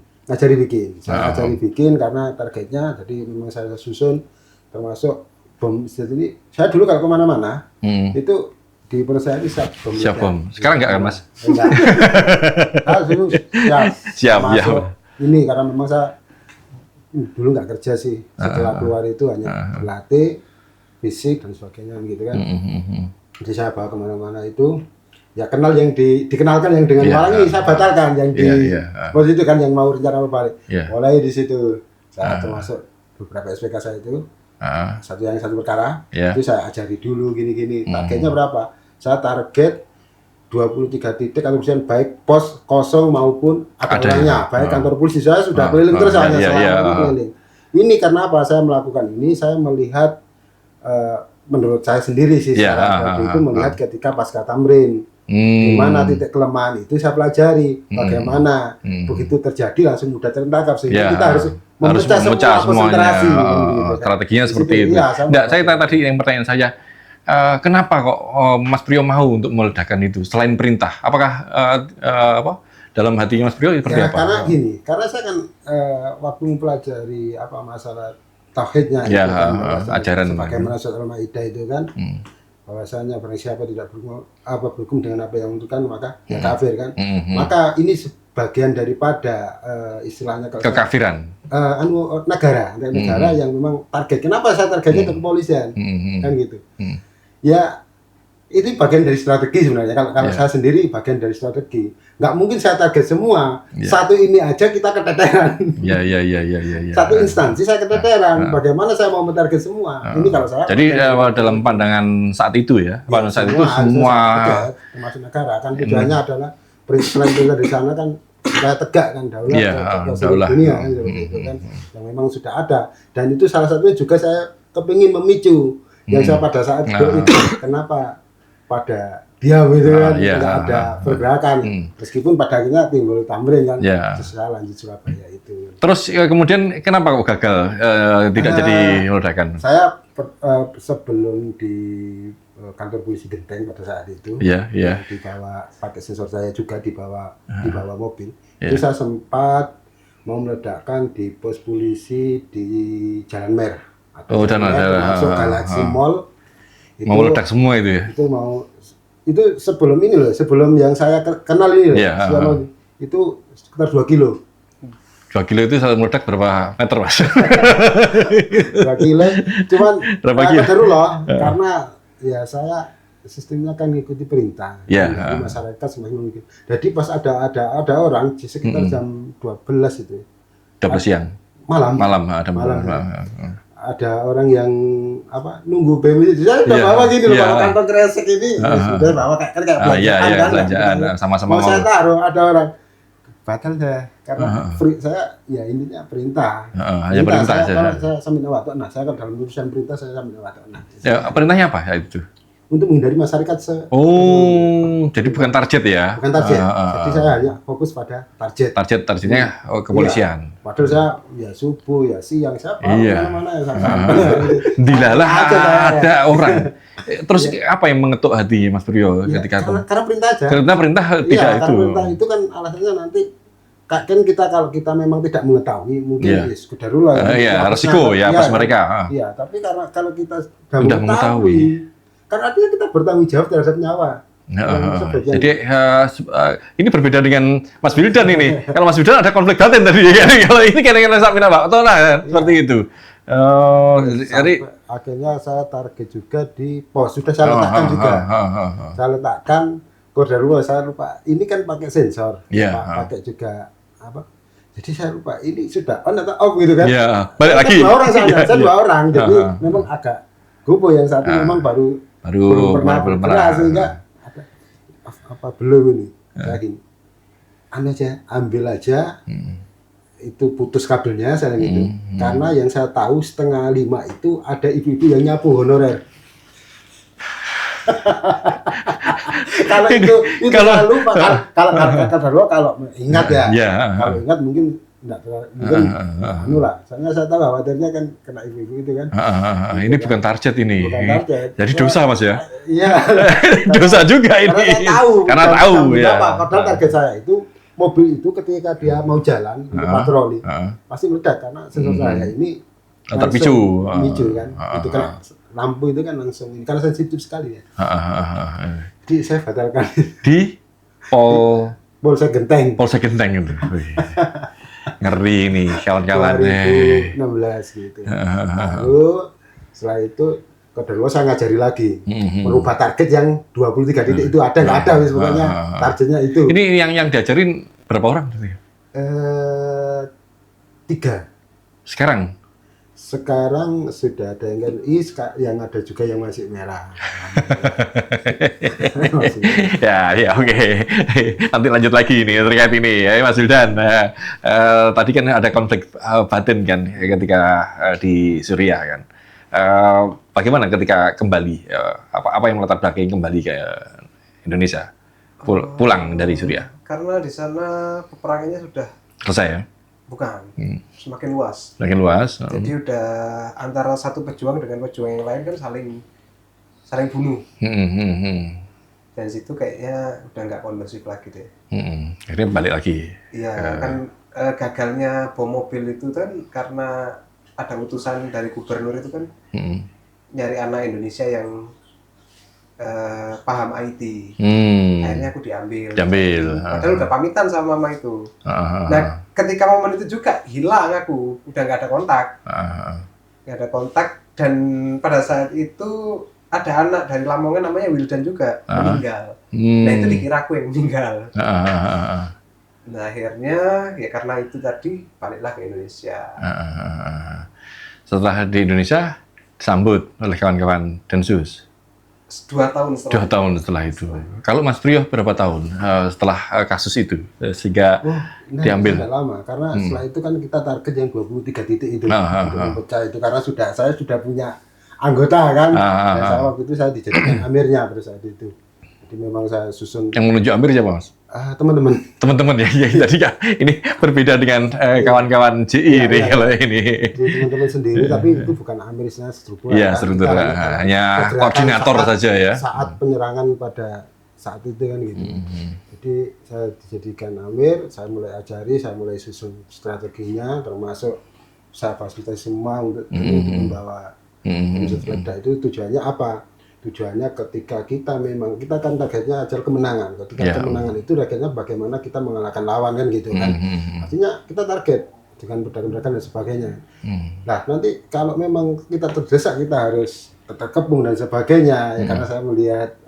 B: Saya ajari bikin karena targetnya, jadi memang saya susun termasuk bom. Jadi saya dulu kalau kemana-mana itu di perusahaan ini siap bom.
A: Sekarang enggak kan, Mas?
B: Enggak. Dulu siap. Ini karena memang saya dulu nggak kerja sih. Setelah keluar itu hanya berlatih fisik dan sebagainya gitu kan. Jadi saya bawa kemana-mana itu. Ya kenal yang dikenalkan yang dengan Malang ini saya batalkan yang di pos itu kan yang mau rencana balik. Mulai di situ saya termasuk beberapa SPK saya itu satu perkara itu saya ajari dulu gini-gini. Targetnya berapa? Saya target 23 titik atau misalnya baik pos kosong maupun ada orangnya, baik kantor polisi saya sudah keliling terus hanya selama keliling. Ini karena apa saya melakukan ini? Saya melihat menurut saya sendiri sih secara itu melihat ketika pasca Tamrin. Di mana titik kelemahan itu saya pelajari bagaimana begitu terjadi langsung mudah tertangkap sehingga kita harus memecah semua konsentrasi
A: gitu, strateginya seperti itu. Saya tadi yang pertanyaan saya kenapa kok Mas Priyo mau untuk meledakkan itu selain perintah? Apakah dalam hatinya Mas Priyo seperti apa?
B: Karena saya kan waktu mempelajari masalah tauhidnya
A: ajaran
B: bagaimana surat Al-Maidah itu kan bahwasanya barang siapa tidak berhukum dengan apa yang menentukan maka ya kafir kan. Maka ini sebagian daripada istilahnya
A: kekafiran.
B: Negara yang memang target. Kenapa saya targetnya ke kepolisian? Kan gitu. Ya itu bagian dari strategi sebenarnya. Kalau saya sendiri bagian dari strategi. Nggak mungkin saya target semua. Satu ini aja kita keteteran. Satu instansi saya keteteran. Bagaimana saya mau mentarget semua? Ini kalau saya.
A: Jadi dalam pandangan saat itu saat itu semua
B: termasuk negara kan tujuannya adalah perintah di sana kan supaya tegak kan daulat dunia kan seperti itu kan yang memang sudah ada, dan itu salah satunya juga saya kepingin memicu yang saya pada saat itu kenapa pada diam itu kan tidak ada pergerakan meskipun pada akhirnya timbul Tamrin kan setelah lanjut Surabaya itu.
A: Terus kemudian kenapa kok gagal tidak jadi ledakan?
B: Saya sebelum di kantor polisi Genteng pada saat itu dibawa pakai sensor saya juga dibawa mobil itu saya sempat mau meledakkan di pos polisi di Jalan Merah atau masuk Galaxy Mall.
A: Mau meledak semua itu ya?
B: Itu sebelum ini loh, sebelum yang saya kenal ini loh, itu sekitar 2 kilo.
A: 2 kilo itu saya meledak berapa meter, Mas?
B: 2 kilo, cuman
A: berapa kilo?
B: Karena ya saya sistemnya kan ngikuti perintah. Jadi masyarakat semakin mungkin. Jadi pas ada orang di sekitar jam 12 itu.
A: 12 siang.
B: Malam. Ada orang yang nunggu BEM itu. Saya udah bawa gini loh, bawa kantong kresek ini. Sudah bawa kayak
A: belanjaan sama-sama
B: mau saya taruh, ada orang batal saya karena saya ya intinya perintah.
A: Hanya perintah saja.
B: Saya sambil waktu. Saya kan dalam urusan perintah saya sambil waktu.
A: Perintahnya apa ya itu?
B: Untuk menghindari masyarakat.
A: Jadi bukan target ya?
B: Bukan target. Jadi saya hanya fokus pada target.
A: Targetnya kepolisian.
B: Padahal saya ya subuh ya siang saya mana-mana ya
A: Dilalah ada orang. Terus apa yang mengetuk hati Mas Priyo ketika itu?
B: Karena perintah aja.
A: Karena perintah tidak itu.
B: Karena perintah itu kan alasannya nanti kan kita kalau kita memang tidak mengetahui mungkin ya sekedar dulu lah.
A: Resiko ya pas mereka.
B: Iya, tapi karena kalau kita sudah mengetahui, kan artinya kita bertanggung jawab terhadap nyawa.
A: Jadi ini berbeda dengan Mas Wildan ini. Kalau Mas Wildan ada konflik batin tadi. Kalau ini kira-kira sampai Pak Oto lah seperti itu. Jadi
B: akhirnya saya target juga di pos, sudah saya letakkan juga. Saya letakkan kodarullah, saya lupa. Ini kan pakai sensor, pakai juga apa? Jadi saya lupa ini sudah on atau off gitu kan?
A: Iya. Balik lagi.
B: Dua orang saya 2 orang, jadi memang agak gupo yang satu memang belum pernah sehingga ada apa belum ini. Yakin. Aja ambil aja. Itu putus kabelnya saya gitu. Karena yang saya tahu 4:30 itu ada ibu-ibu yang nyapu honorer. Kalau itu kalau lupa kalau ingat ya. Kalau ingat mungkin enggak mungkin lah. Soalnya saya tahu khawatirnya kan kena ibu-ibu itu kan.
A: Ini bukan target ini.
B: Bukan target.
A: Jadi dosa Mas ya.
B: Iya.
A: Dosa juga ini.
B: Karena tahu ya. Padahal target saya itu mobil itu ketika dia mau jalan untuk patroli pasti meledak karena sensor saya ini
A: terpicu
B: kan itu kan lampu itu kan langsung ini karena sensitif sekali ya. Jadi saya batalkan
A: di
B: Polsek Genteng
A: itu. Ngeri nih kawan-kawan
B: 2016 gitu. Lalu setelah itu kedua saya ngajari lagi merubah target yang 23 titik itu ada nggak ada sebenarnya targetnya itu.
A: Ini yang diajarin berapa orang?
B: 3. Sekarang sudah ada yang ada juga yang masih merah.
A: ya oke. Nanti lanjut lagi ini terkait ini ya Mas Wildan. Tadi kan ada konflik batin kan ketika di Suriah kan. Bagaimana ketika kembali apa yang melatar belakangi kembali ke Indonesia pulang dari Suriah?
C: Karena di sana peperangannya sudah
A: selesai ya?
C: Bukan, semakin luas.
A: Jadi
C: udah antara satu pejuang dengan pejuang yang lain kan saling bunuh. Dan situ kayaknya udah nggak kondusif lagi deh.
A: Akhirnya balik lagi.
C: Iya kan gagalnya bom mobil itu kan karena ada utusan dari gubernur itu kan nyari anak Indonesia yang paham IT. Akhirnya aku diambil. Padahal udah pamitan sama mama itu. Nah, ketika momen itu juga hilang aku, udah nggak ada kontak. Nggak ada kontak dan pada saat itu ada anak dari Lamongan namanya Wildan juga meninggal. Nah, itu dikira aku yang meninggal. Nah, akhirnya ya karena itu tadi baliklah ke Indonesia.
A: Setelah di Indonesia disambut oleh kawan-kawan Densus.
C: 2 tahun
A: setelah itu. Kalau Mas Priyo berapa tahun setelah kasus itu sehingga diambil?
B: Tidak lama karena setelah itu kan kita target yang 23 titik itu untuk pecah itu karena saya sudah punya anggota kan. Saya waktu itu saya dijadikan amirnya pada saat itu. Jadi memang saya susun.
A: Yang menunjuk amir siapa Mas? Teman-teman ya. Jadi ya ini berbeda dengan kawan-kawan JI ini kalau ini.
B: Teman-teman sendiri tapi itu bukan amir istilahnya struktural.
A: Iya, struktural. Hanya koordinator saja ya.
B: Saat penyerangan pada saat itu kan gitu. Jadi saya dijadikan amir, saya mulai ajari, saya mulai susun strateginya termasuk saya fasilitasi semua untuk membawa unsur peledak itu tujuannya apa? Tujuannya ketika kita kan targetnya ajar kemenangan. Ketika kemenangan itu targetnya bagaimana kita mengalahkan lawan kan gitu kan. Artinya kita target dengan ledakan-ledakan dan sebagainya. Nah nanti kalau memang kita terdesak kita harus terkepung dan sebagainya ya karena saya melihat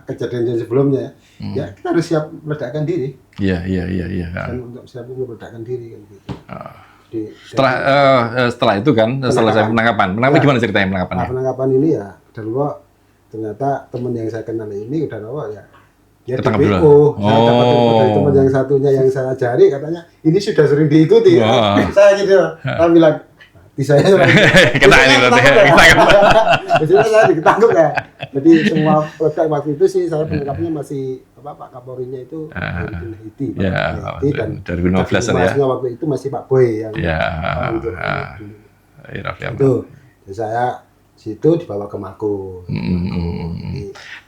B: kejadian sebelumnya ya kita harus siap meledakkan diri.
A: Iya.
B: Dan untuk siap meledakkan diri kan gitu.
A: Setelah itu kan setelah saya penangkapan gimana ceritanya penangkapannya?
B: Penangkapan ini ya dulu ternyata teman yang saya kenal ini udah dia
A: DPO.
B: Saya dapat info dari teman yang satunya yang saya ajari katanya ini sudah sering diikuti. Saya gitu, saya bilang di saya
A: kena ini berarti
B: biasanya saya ditangkap ya. Jadi semua peledak waktu itu sih saya penangkapnya masih Pak Kapolrinya itu Haiti dan
A: 2015 ya.
B: Waktu itu masih Pak Boy yang itu saya situ dibawa ke Mako.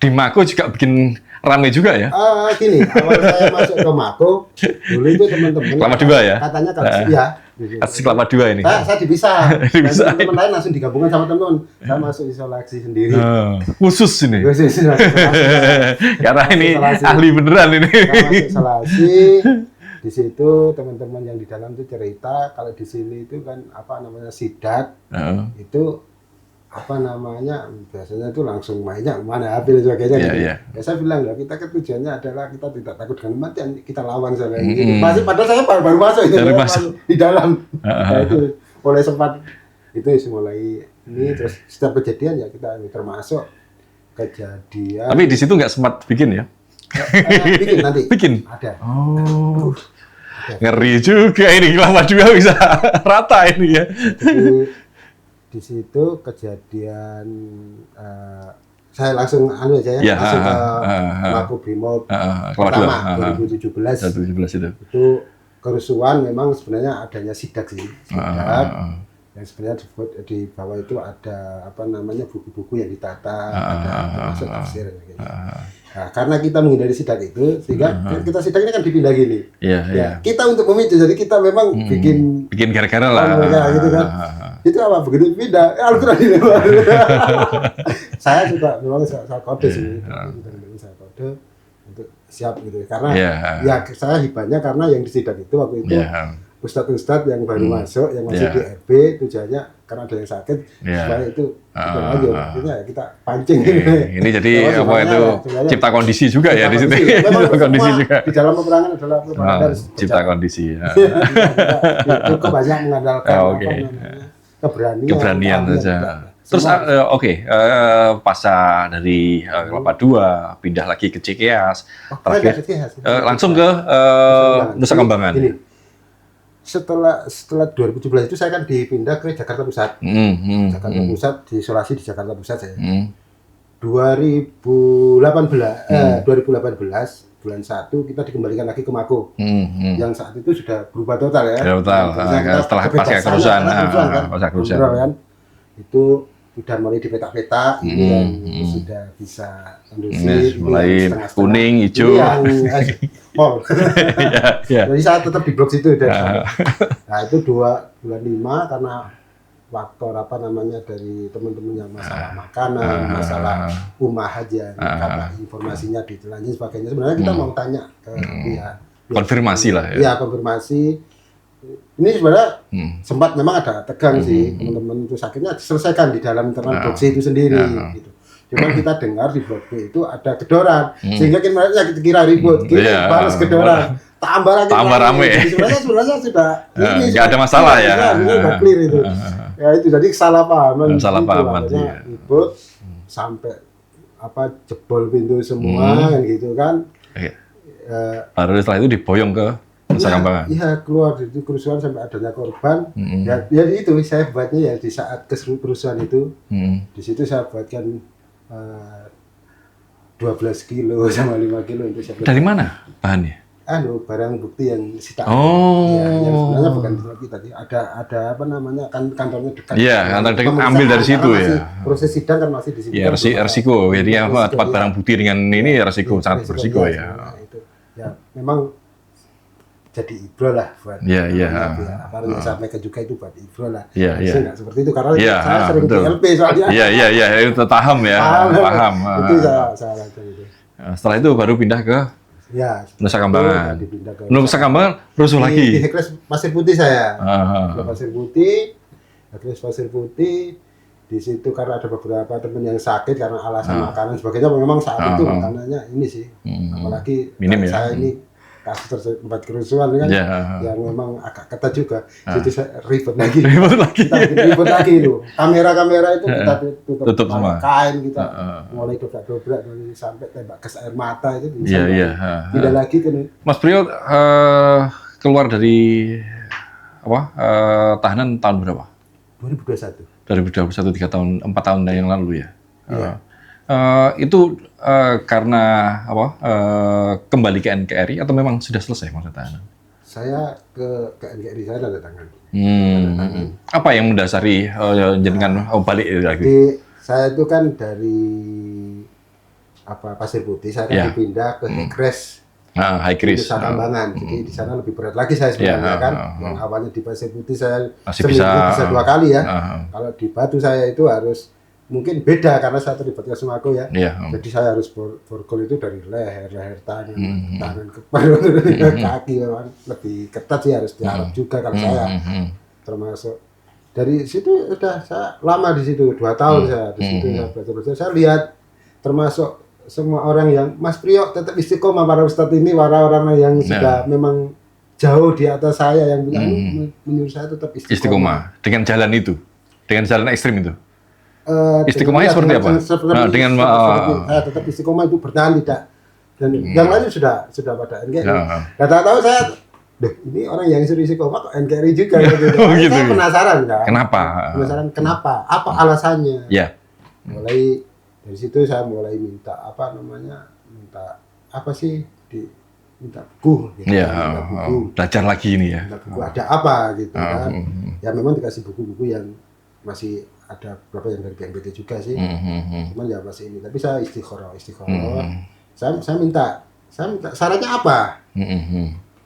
A: Di Mako juga bikin rame juga ya?
B: Gini, awal saya masuk ke Mako, dulu itu teman-teman
A: Kelapa Dua ya?
B: katanya ya.
A: Kasus Kelapa Dua ini.
B: Saya dipisah.
A: Dipisah.
B: Dan teman-teman lain langsung digabungkan sama teman. Saya masuk isolasi sendiri.
A: Khusus ini.
B: Isolasi.
A: Karena ini
B: Isolasi.
A: ahli beneran ini.
B: Saya masuk isolasi. Di situ teman-teman yang di dalam itu cerita kalau di sini itu kan apa namanya sidak. Itu apa namanya biasanya itu langsung mainnya mana ambil sebagainya gitu. Ya saya bilang lah kita kan tujuannya adalah kita tidak takut dengan kematian, kita lawan sana gitu. Masih padahal saya baru masuk itu masuk di dalam. Nah, itu mulai sempat itu mulai ini terus setiap kejadian ya kita termasuk kejadian.
A: Tapi di situ nggak sempat bikin ya?
B: Bikin nanti.
A: Bikin.
B: Ada.
A: Oh. Ngeri juga ini Kelapa Dua bisa rata ini ya.
B: Jadi, di situ kejadian saya langsung aja ya, langsung ke Makobrimob pertama 2017 itu kerusuhan. Memang sebenarnya adanya sidak sih, yang sebenarnya di bawah itu ada apa namanya buku-buku yang ditata, ada termasuk tafsir gitu. Nah, karena kita menghindari sidak itu, sehingga kita sidak ini kan dipindah gini. Ya, kita untuk memicu, jadi kita memang bikin
A: gara-gara lah.
B: Gitu kan. Itu apa begitu pindah Al-Quran dilempar. Saya juga memang saya kode sih, saya kode untuk siap gitu karena ya saya hibahnya karena yang disidak itu waktu itu ustadz-ustadz yang baru masuk yang masih di RB tujuannya karena ada yang sakit supaya itu lanjut artinya kita pancing
A: ini jadi apa itu cipta kondisi juga ya di situ. Kondisi juga
B: di dalam peperangan adalah peperangan
A: cipta kondisi
B: itu banyak mengandalkan apa namanya keberanian
A: saja. Terus pasca dari Kelapa Dua pindah lagi ke Cikeas, terakhir langsung ke Nusa Kambangan.
B: Setelah 2017 itu saya kan dipindah ke Jakarta Pusat. Jakarta Pusat, diisolasi di Jakarta Pusat saya. 2018 bulan 1 kita dikembalikan lagi ke Mako. Yang saat itu sudah berubah total ya.
A: Total. Setelah pasca kerusuhan
B: kan. Itu sudah mulai dipetak-petak, ini yang sudah bisa kondusif,
A: mulai kuning, hijau,
B: pol. Jadi saya tetap di blok situ. Nah itu 2 bulan 5 karena faktor apa namanya dari teman-teman yang masalah makanan, masalah umah aja, karena informasinya ditelanjut sebagainya. Sebenarnya kita mau tanya ke pihak
A: konfirmasi lah ya.
B: Iya konfirmasi. Ini sebenarnya sempat memang ada tegang sih teman-teman itu akhirnya diselesaikan di dalam internal blok C itu sendiri gitu. Cuma kita dengar di blok B itu ada gedoran sehingga kita kira ribut, kita balas gedoran, tambah lagi
A: rame.
B: Sebenarnya sudah ini
A: nggak ada masalah ya.
B: Ini udah clear itu. Ya itu jadi salah pahaman.
A: Salah pahaman sih.
B: Ribut sampai apa jebol pintu semua kan gitu kan.
A: Baru setelah itu diboyong ke Nusa Kambangan.
B: Iya, keluar itu kerusuhan sampai adanya korban. Ya itu saya buatnya ya di saat kerusuhan itu. Di situ saya buatkan 12 kilo sama 5 kilo itu saya.
A: Dari mana bahannya?
B: Barang bukti yang disita.
A: Ya,
B: yang sebenarnya bukan di tadi. Ada apa namanya kantornya dekat.
A: Iya, kantor dekat ambil dari situ ya.
B: Proses sidang kan masih di situ.
A: Iya, resiko. Jadi apa tempat barang bukti dengan ini resiko sangat berisiko ya.
B: Itu. Ya, memang jadi ibrah lah buat apa yang sampaikan juga itu buat ibrah lah. Nggak seperti itu karena saya sering di LP soalnya.
A: Iya itu paham ya. Paham.
B: Itu saya lakukan itu.
A: Setelah itu baru pindah ke Nusa Kambangan. Nusa Kambangan rusuh lagi.
B: Di Hekles Pasir Putih saya. Pasir Putih. Di situ karena ada beberapa teman yang sakit karena alasan makanan sebagainya. Memang saat itu makanannya ini sih. Apalagi
A: minim
B: saya ini kasus tempat kerusuhan kan yang memang agak ketat juga. Jadi saya ribet lagi. Ribet lagi itu. Kamera itu kita tutup semua. Kain kita mulai dobrak-dobrak sampai tembak gas air mata itu bisa. Tidak lagi kan.
A: Mas Priyo keluar dari tahanan tahun berapa?
B: 2021.
A: 3 tahun, 4 tahun yang lalu ya. Itu karena kembali ke NKRI atau memang sudah selesai masa tahanan?
B: Saya ke NKRI saya tanda tangan.
A: Apa yang mendasari jenengan balik lagi?
B: Saya itu kan dari Pasir Putih, saya
A: Ya.
B: dipindah ke High-Res.
A: High
B: Di
A: Kris.
B: Nusa Kambangan, jadi di sana lebih berat lagi saya sebenarnya kan. Yang awalnya di Pasir Putih saya
A: Masih
B: seminggu bisa 2 kali ya.
A: Ah,
B: Kalau di Batu saya itu harus mungkin beda karena saya terlibat ke Sumako ya.
A: iya.
B: Jadi saya harus borgol itu dari leher tangan, tangan kepala, kaki memang lebih ketat sih, harus diarap juga kalau saya termasuk. Dari situ udah saya lama di situ, 2 tahun saya di situ saya belajar. Saya lihat termasuk semua orang yang Mas Priyo tetap istiqomah, para ustadz ini, para orang yang sudah memang jauh di atas saya yang punya menyuruh saya tetap
A: Istiqomah dengan jalan itu, dengan jalan ekstrim itu.
B: Eh,
A: Istiqomahnya seperti apa? Dengan
B: saya tetap istiqomah itu bertahan tidak, dan yang lain sudah pada NKRI.
A: Ya.
B: Nah, tahu saya, ini orang yang suruh istiqomah kok NKRI juga gitu.
A: Gitu.
B: Saya penasaran kan.
A: Kenapa?
B: Penasaran kenapa? Apa alasannya?
A: Ya.
B: Mulai dari situ saya mulai minta apa sih, minta buku gitu.
A: Ya.
B: Minta buku.
A: Belajar lagi ini ya.
B: Minta buku ada apa gitu kan. Ya memang dikasih buku-buku yang masih ada beberapa yang dari BNPT juga sih. Cuman ya masih ini, tapi saya istikharah. Saya minta syaratnya apa?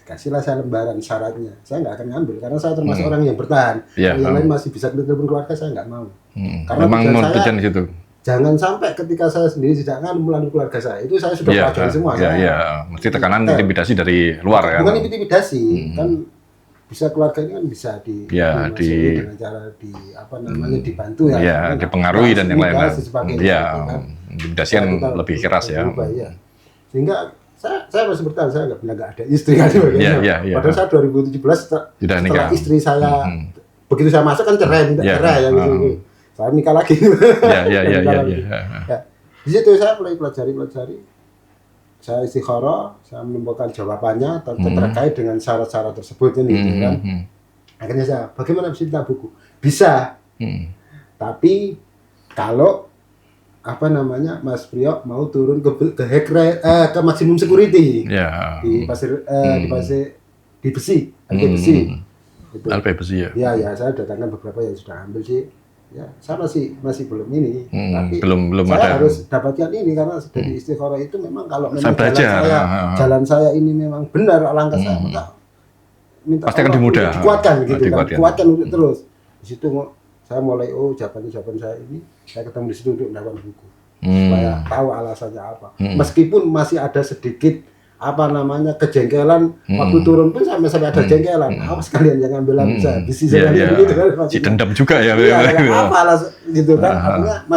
B: Kasihlah saya lembaran syaratnya. Saya nggak akan ngambil karena saya termasuk orang yang bertahan.
A: Ya,
B: Yang lain masih bisa telepon keluarga, saya nggak mau. Karena
A: Memang
B: tujuan
A: mau
B: saya,
A: tujuan di situ.
B: jangan sampai ketika saya sendiri tidak nganu melalui keluarga saya. Itu saya sudah pelajari semua.
A: Iya, iya. Mesti tekanan intimidasi dari luar kan.
B: Bukan intimidasi, kan bisa keluarga ini kan bisa dengan cara dibantu ya.
A: Iya, dipengaruhi dan yang lain-lain. Iya, intimidasi kan lebih keras ya.
B: Sehingga saya masih bertahan, saya nggak ada istri kan
A: Iya.
B: Padahal saya 2017
A: Sudah nikah.
B: setelah istri saya begitu saya masuk kan cerai, minta cerai ya gitu. Saya nikah lagi.
A: Iya.
B: Ya, di situ saya mulai pelajari. Saya istikharah, saya menemukan jawabannya terkait dengan syarat-syarat tersebut kan. Akhirnya saya, bagaimana bisa minta buku? Bisa. Tapi kalau Mas Priyo mau turun ke ke maksimum security.
A: Ya.
B: Di Besi. Itu.
A: LP Besi ya.
B: Ya, saya datangkan beberapa yang sudah ambil sih. Ya, saya masih belum ini. Tapi
A: belum
B: saya
A: ada.
B: harus dapatkan ini karena dari istikharah itu memang kalau memang
A: saya
B: jalan saya ini memang benar langkah saya, maka minta
A: pasti akan dimudah.
B: Dikuatkan gitu kan.
A: Dikuatkan.
B: Kuatkan untuk terus. Di situ saya mulai jawaban saya ini saya ketemu di situ untuk mendapatkan buku. Supaya tahu alasannya apa. Meskipun masih ada sedikit kejengkelan waktu turun pun sampai ada jengkelan. Awas kalian yang ngambil saya, bisi saya gitu kan.
A: Si dendam juga ya.
B: Apa alasan gitu kan? Artinya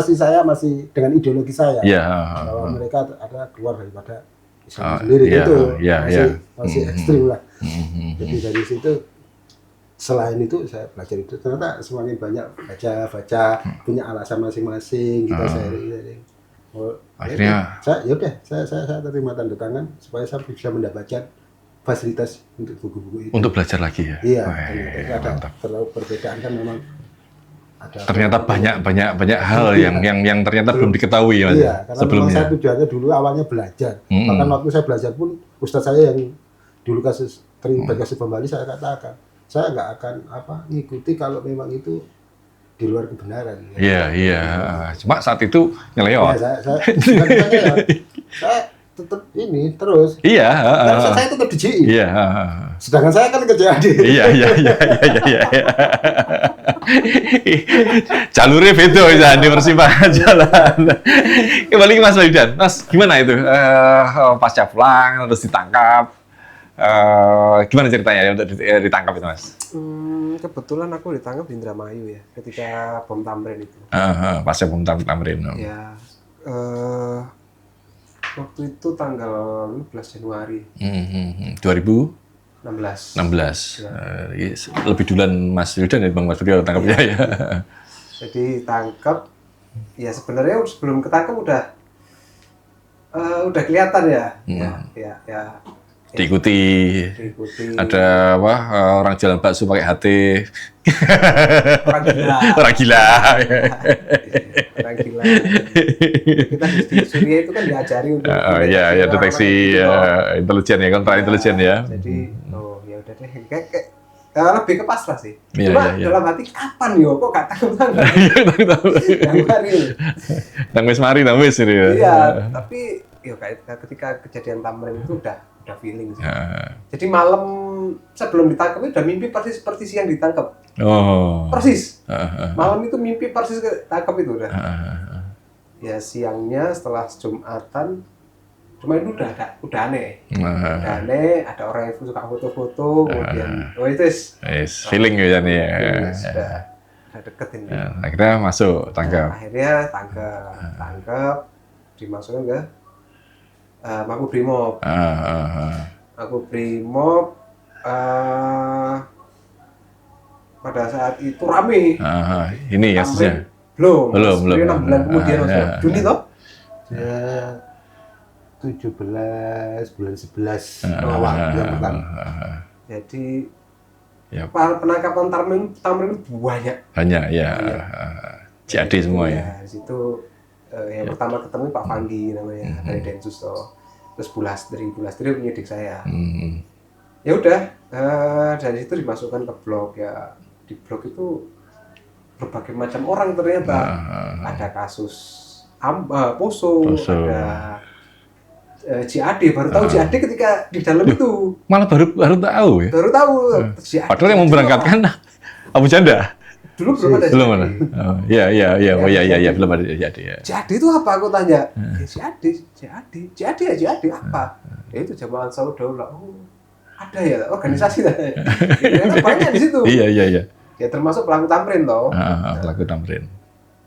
B: masih dengan ideologi saya.
A: Iya.
B: Bahwa mereka ada keluar daripada Islam sendiri gitu. Masih ekstrim lah. Jadi dari situ selain itu saya belajar itu ternyata semakin banyak baca punya alasan masing-masing kita sharing.
A: Akhirnya
B: saya terima tanda tangan supaya saya bisa mendapatkan fasilitas untuk buku-buku itu.
A: Untuk belajar lagi ya.
B: Iya, ada terlalu perbedaan kan memang ada.
A: Ternyata banyak hal yang ternyata belum diketahui Mas.
B: Iya, karena
A: sebelumnya.
B: memang saya tujuannya dulu awalnya belajar. Bahkan waktu saya belajar pun ustadz saya yang dulu terlibat kasus pembali saya katakan, saya nggak akan ngikuti kalau memang itu di luar kebenaran.
A: Iya. Cuma saat itu nyelewat.
B: Ya, saya tetap ini terus.
A: Iya.
B: Saya tetap di GI.
A: Iya.
B: Sedangkan saya kan ke JAD.
A: Iya. Jalurnya beda ya di persimpangan jalan. Kembali ke Mas Wildan. Mas, gimana itu? Pasca pulang terus ditangkap. Gimana ceritanya untuk ditangkap itu, Mas?
C: Kebetulan aku ditangkap di Indramayu ya, ketika bom Tamrin itu.
A: Pasca bom Tamrin.
C: Ya, waktu itu tanggal 15 Januari
A: 2016. Lebih duluan Mas Wildan ya, Bang Mas Priyo tangkapnya ya.
C: Jadi tangkap, ya sebenarnya sebelum ketangkap udah kelihatan ya. Ya.
A: Diikuti. Ada orang jualan bakso pakai HT. Orang gila.
C: Kita di Suria itu kan diajari untuk
A: deteksi intelijen ya, kontra intelijen ya.
C: Jadi ya udah deh, kayak lebih ke pasrah sih.
A: Iya,
C: Cuma
A: iya.
C: dalam hati kapan yo kok gak tanggung-tanggung. Yang hari.
A: Nang wis mari nang wis ini ya.
C: Iya, tapi yo kayak ketika kejadian Tamrin itu udah feeling sih. Jadi malam sebelum ditangkap itu udah mimpi persis seperti siang ditangkap.
A: Oh.
C: Persis. Malam itu mimpi persis ketangkap itu udah. Ya siangnya setelah Jumatan, cuma itu udah aneh. Udah aneh, ada orang yang suka foto-foto, kemudian itu
A: Feeling gitu nih ya.
C: sudah deket ini.
A: Akhirnya masuk, tangkap.
C: Akhirnya tangkap, dimasukkan ke Makobrimob. Makobrimob pada saat itu rame.
A: Ini kasusnya.
C: Belum. 6
A: Belum.
C: bulan kemudian Juni toh?
B: Ya, 17 bulan 11 awal bulan pertama.
C: Jadi
A: Ya.
C: penangkapan Tamrin banyak.
A: Hanya ya. CAD semua ya.
C: Di situ yang pertama ketemu Pak Fanggi namanya dari Densus toh. Terus dari Bulastri penyidik saya. Ya udah dari situ dimasukkan ke blog ya. Di blog itu berbagai macam orang ternyata. Ada kasus Poso, ada JAD, baru tahu JAD ketika di dalam itu.
A: Malah baru tahu ya.
C: Baru tahu JAD.
A: Padahal yang memberangkatkan Abu Janda.
C: Dulu belum ada
A: Belum
C: JAD.
A: ada. Iya, belum ada jadi ya.
C: JAD itu apa aku tanya? JAD apa? Ya itu Jamaah Ansarud Daulah. Oh, ada ya organisasi. Ternyata banyak di situ.
A: Iya.
C: Ya termasuk pelaku Tamrin toh.
A: Pelaku Tamrin.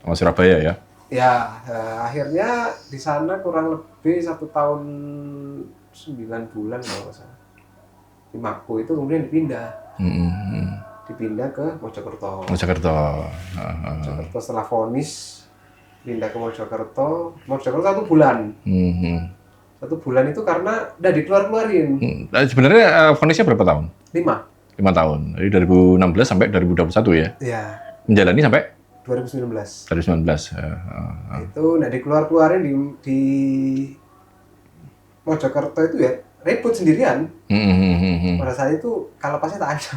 A: Sama Surabaya ya.
C: Ya, akhirnya di sana kurang lebih 1 tahun 9 bulan kalau nggak salah. Di Mako itu kemudian dipindah ke Mojokerto.
A: Mojokerto.
C: Mojokerto setelah vonis pindah ke Mojokerto 1 bulan. 1 bulan itu karena udah dikeluarin.
A: Sebenarnya vonisnya berapa tahun?
C: 5
A: tahun. Dari 2016 sampai 2021 ya.
C: Iya.
A: Menjalani sampai
C: 2019.
A: 2019.
C: Itu udah dikeluarin di Mojokerto itu ya ribut sendirian. Pada saat itu kalau pasnya tak ada.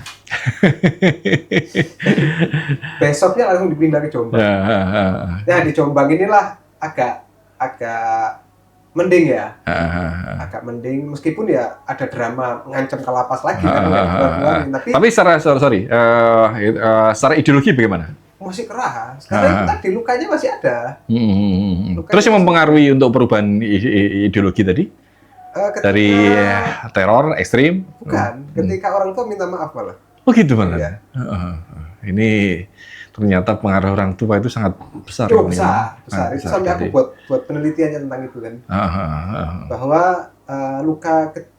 C: Besoknya langsung dipindah ke Jombang. Ya di Jombang inilah agak mending ya. Agak mending meskipun ya ada drama ngancam ke lapas lagi kan
A: tapi secara ideologi bagaimana?
C: masih keras. Karena itu tadi lukanya masih ada.
A: Terus yang mempengaruhi untuk perubahan ideologi tadi? Dari teror ekstrim?
C: Bukan, ketika orang tua minta maaf malah.
A: Oh gitu malah.
C: Iya.
A: Ini ternyata pengaruh orang tua itu sangat besar.
C: Cukup besar. Itu sampai aku buat penelitiannya tentang itu kan. Bahwa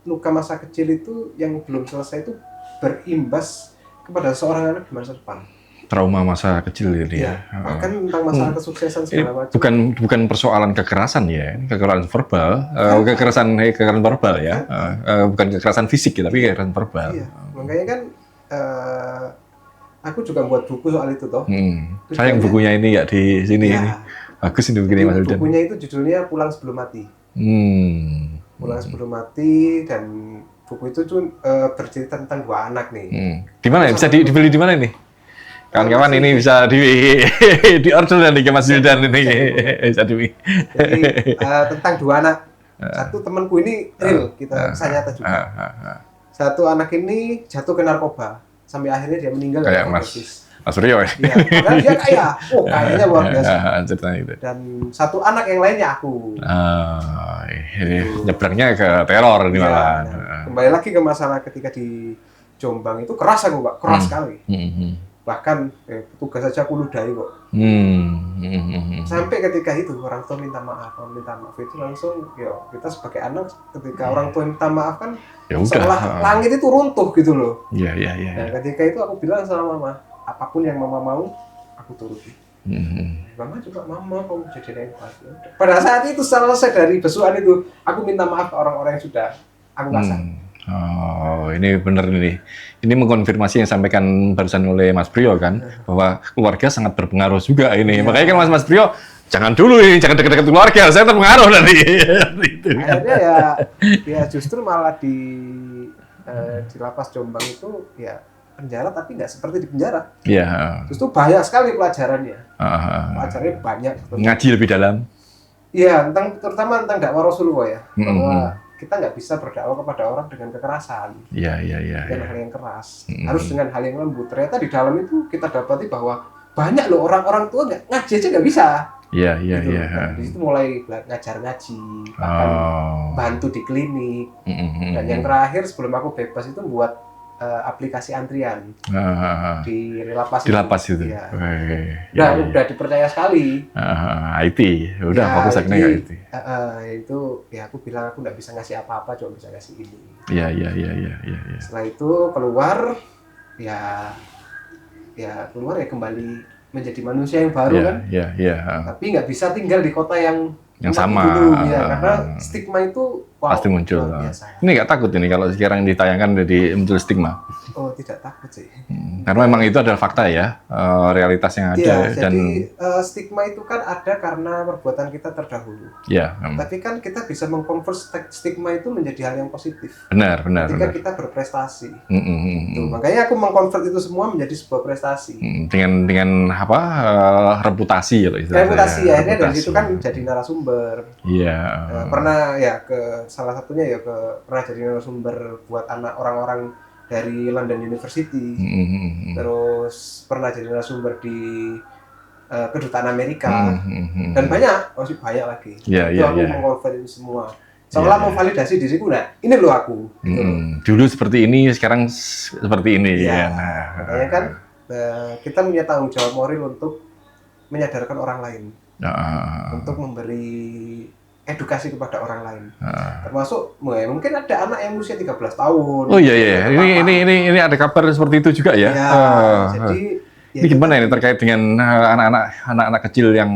C: luka masa kecil itu yang belum selesai itu berimbas kepada seorang anak di masa depan.
A: Trauma masa kecil ini ya.
C: Bahkan tentang masalah kesuksesan segala macam.
A: Bukan persoalan kekerasan ya, kekerasan verbal, kekerasan verbal ya, bukan kekerasan fisik ya, tapi kekerasan verbal.
C: Iya, makanya kan aku juga buat buku soal itu toh.
A: Sayang bukunya ini nggak di sini ini. Bagus ini begini Mas Wildan.
C: Bukunya itu judulnya Pulang Sebelum Mati. Pulang Sebelum Mati, dan buku itu bercerita tentang 2 anak nih.
A: Di mana ya? Bisa dibeli di mana ini? Kawan-kawan ini bisa di order nanti ke Mas Wildan ini. Bisa di.
C: Jadi tentang 2 anak. Satu temanku ini real, kita kisah nyata juga. Satu anak ini jatuh ke narkoba sampai akhirnya dia meninggal.
A: Kayak Mas Suryo ya.
C: Iya, padahal dia kaya. Kayaknya luar biasa.
A: Ceritanya itu.
C: Dan satu anak yang lainnya aku.
A: Ini nyebrangnya ke teror ini malah.
C: Kembali lagi ke masalah ketika di Jombang itu keras aku, Pak. Keras sekali. Bahkan tugas saja aku ludahi kok. Sampai ketika itu orang tua minta maaf itu langsung kita sebagai anak ketika orang tua minta maaf kan seolah langit itu runtuh gitu loh.
A: Iya.
C: Nah, ketika itu aku bilang sama mama, apapun yang mama mau aku turuti. Mama juga kamu jadi empati. Pada saat itu selesai dari besukan itu aku minta maaf ke orang-orang yang sudah aku kasar.
A: Oh, ini benar ini. Ini mengkonfirmasi yang disampaikan barusan oleh Mas Priyo kan, bahwa keluarga sangat berpengaruh juga ini. Makanya kan Mas Priyo, jangan dulu ini, jangan dekat-dekat keluarga, saya terpengaruh nanti.
C: Akhirnya ya justru malah di lapas Jombang itu ya penjara tapi nggak seperti di penjara.
A: Iya.
C: Justru banyak sekali pelajarannya. Pelajarannya banyak.
A: Ngaji lebih dalam.
C: Iya, terutama tentang dakwah Rasulullah ya.
A: Mm-mm.
C: Bahwa kita nggak bisa berdakwah kepada orang dengan kekerasan.
A: Iya.
C: Dengan hal yang keras.
A: Mm-mm.
C: Harus dengan hal yang lembut. Ternyata di dalam itu kita dapati bahwa banyak loh orang-orang tua nggak ngaji aja nggak bisa.
A: Iya.
C: Gitu. Nah, di situ mulai ngajar ngaji, bahkan bantu di klinik. Dan yang terakhir sebelum aku bebas itu buat aplikasi antrian di lapas.
A: Di lapas itu.
C: Ya.
A: Ya.
C: Udah dipercaya sekali.
A: IT, udah
C: Ya,
A: fokus akhirnya ke IT.
C: Itu ya aku bilang aku nggak bisa ngasih apa-apa, cuma bisa ngasih ini.
A: Iya.
C: Setelah itu keluar, ya keluar ya kembali menjadi manusia yang baru kan.
A: Iya.
C: Tapi nggak bisa tinggal di kota yang
A: sama.
C: dulu, ya, karena stigma itu
A: Pasti muncul.
C: luar biasa.
A: Ini nggak takut ini kalau sekarang ditayangkan jadi muncul stigma.
C: Oh, tidak takut sih.
A: Karena memang itu adalah fakta ya, realitas yang ada.
C: Iya,
A: dan
C: jadi stigma itu kan ada karena perbuatan kita terdahulu.
A: ya,
C: Tapi kan kita bisa mengkonvert stigma itu menjadi hal yang positif.
A: benar.
C: Ketika kita berprestasi.
A: Mm.
C: Tuh, makanya aku mengkonvert itu semua menjadi sebuah prestasi.
A: Dengan apa reputasi ya istilahnya.
C: Reputasi ya, ini dari situ kan jadi narasumber.
A: Iya.
C: Pernah ya salah satunya pernah jadi narasumber buat anak orang-orang dari London University. Terus pernah jadi narasumber di kedutaan Amerika. Dan masih banyak lagi. Itu aku mengkonvert itu semua. Seolah memvalidasi diriku, nah ini loh aku. Gitu.
A: Dulu seperti ini, sekarang seperti ini.
C: Ya,
A: Nah,
C: makanya kan kita punya tanggung jawab moral untuk menyadarkan orang lain, untuk memberi edukasi kepada orang lain. Termasuk mungkin ada anak yang usia 13 tahun.
A: Oh iya. Ini ada kabar seperti itu juga ya.
C: Jadi
A: ini gimana ini terkait dengan anak-anak kecil yang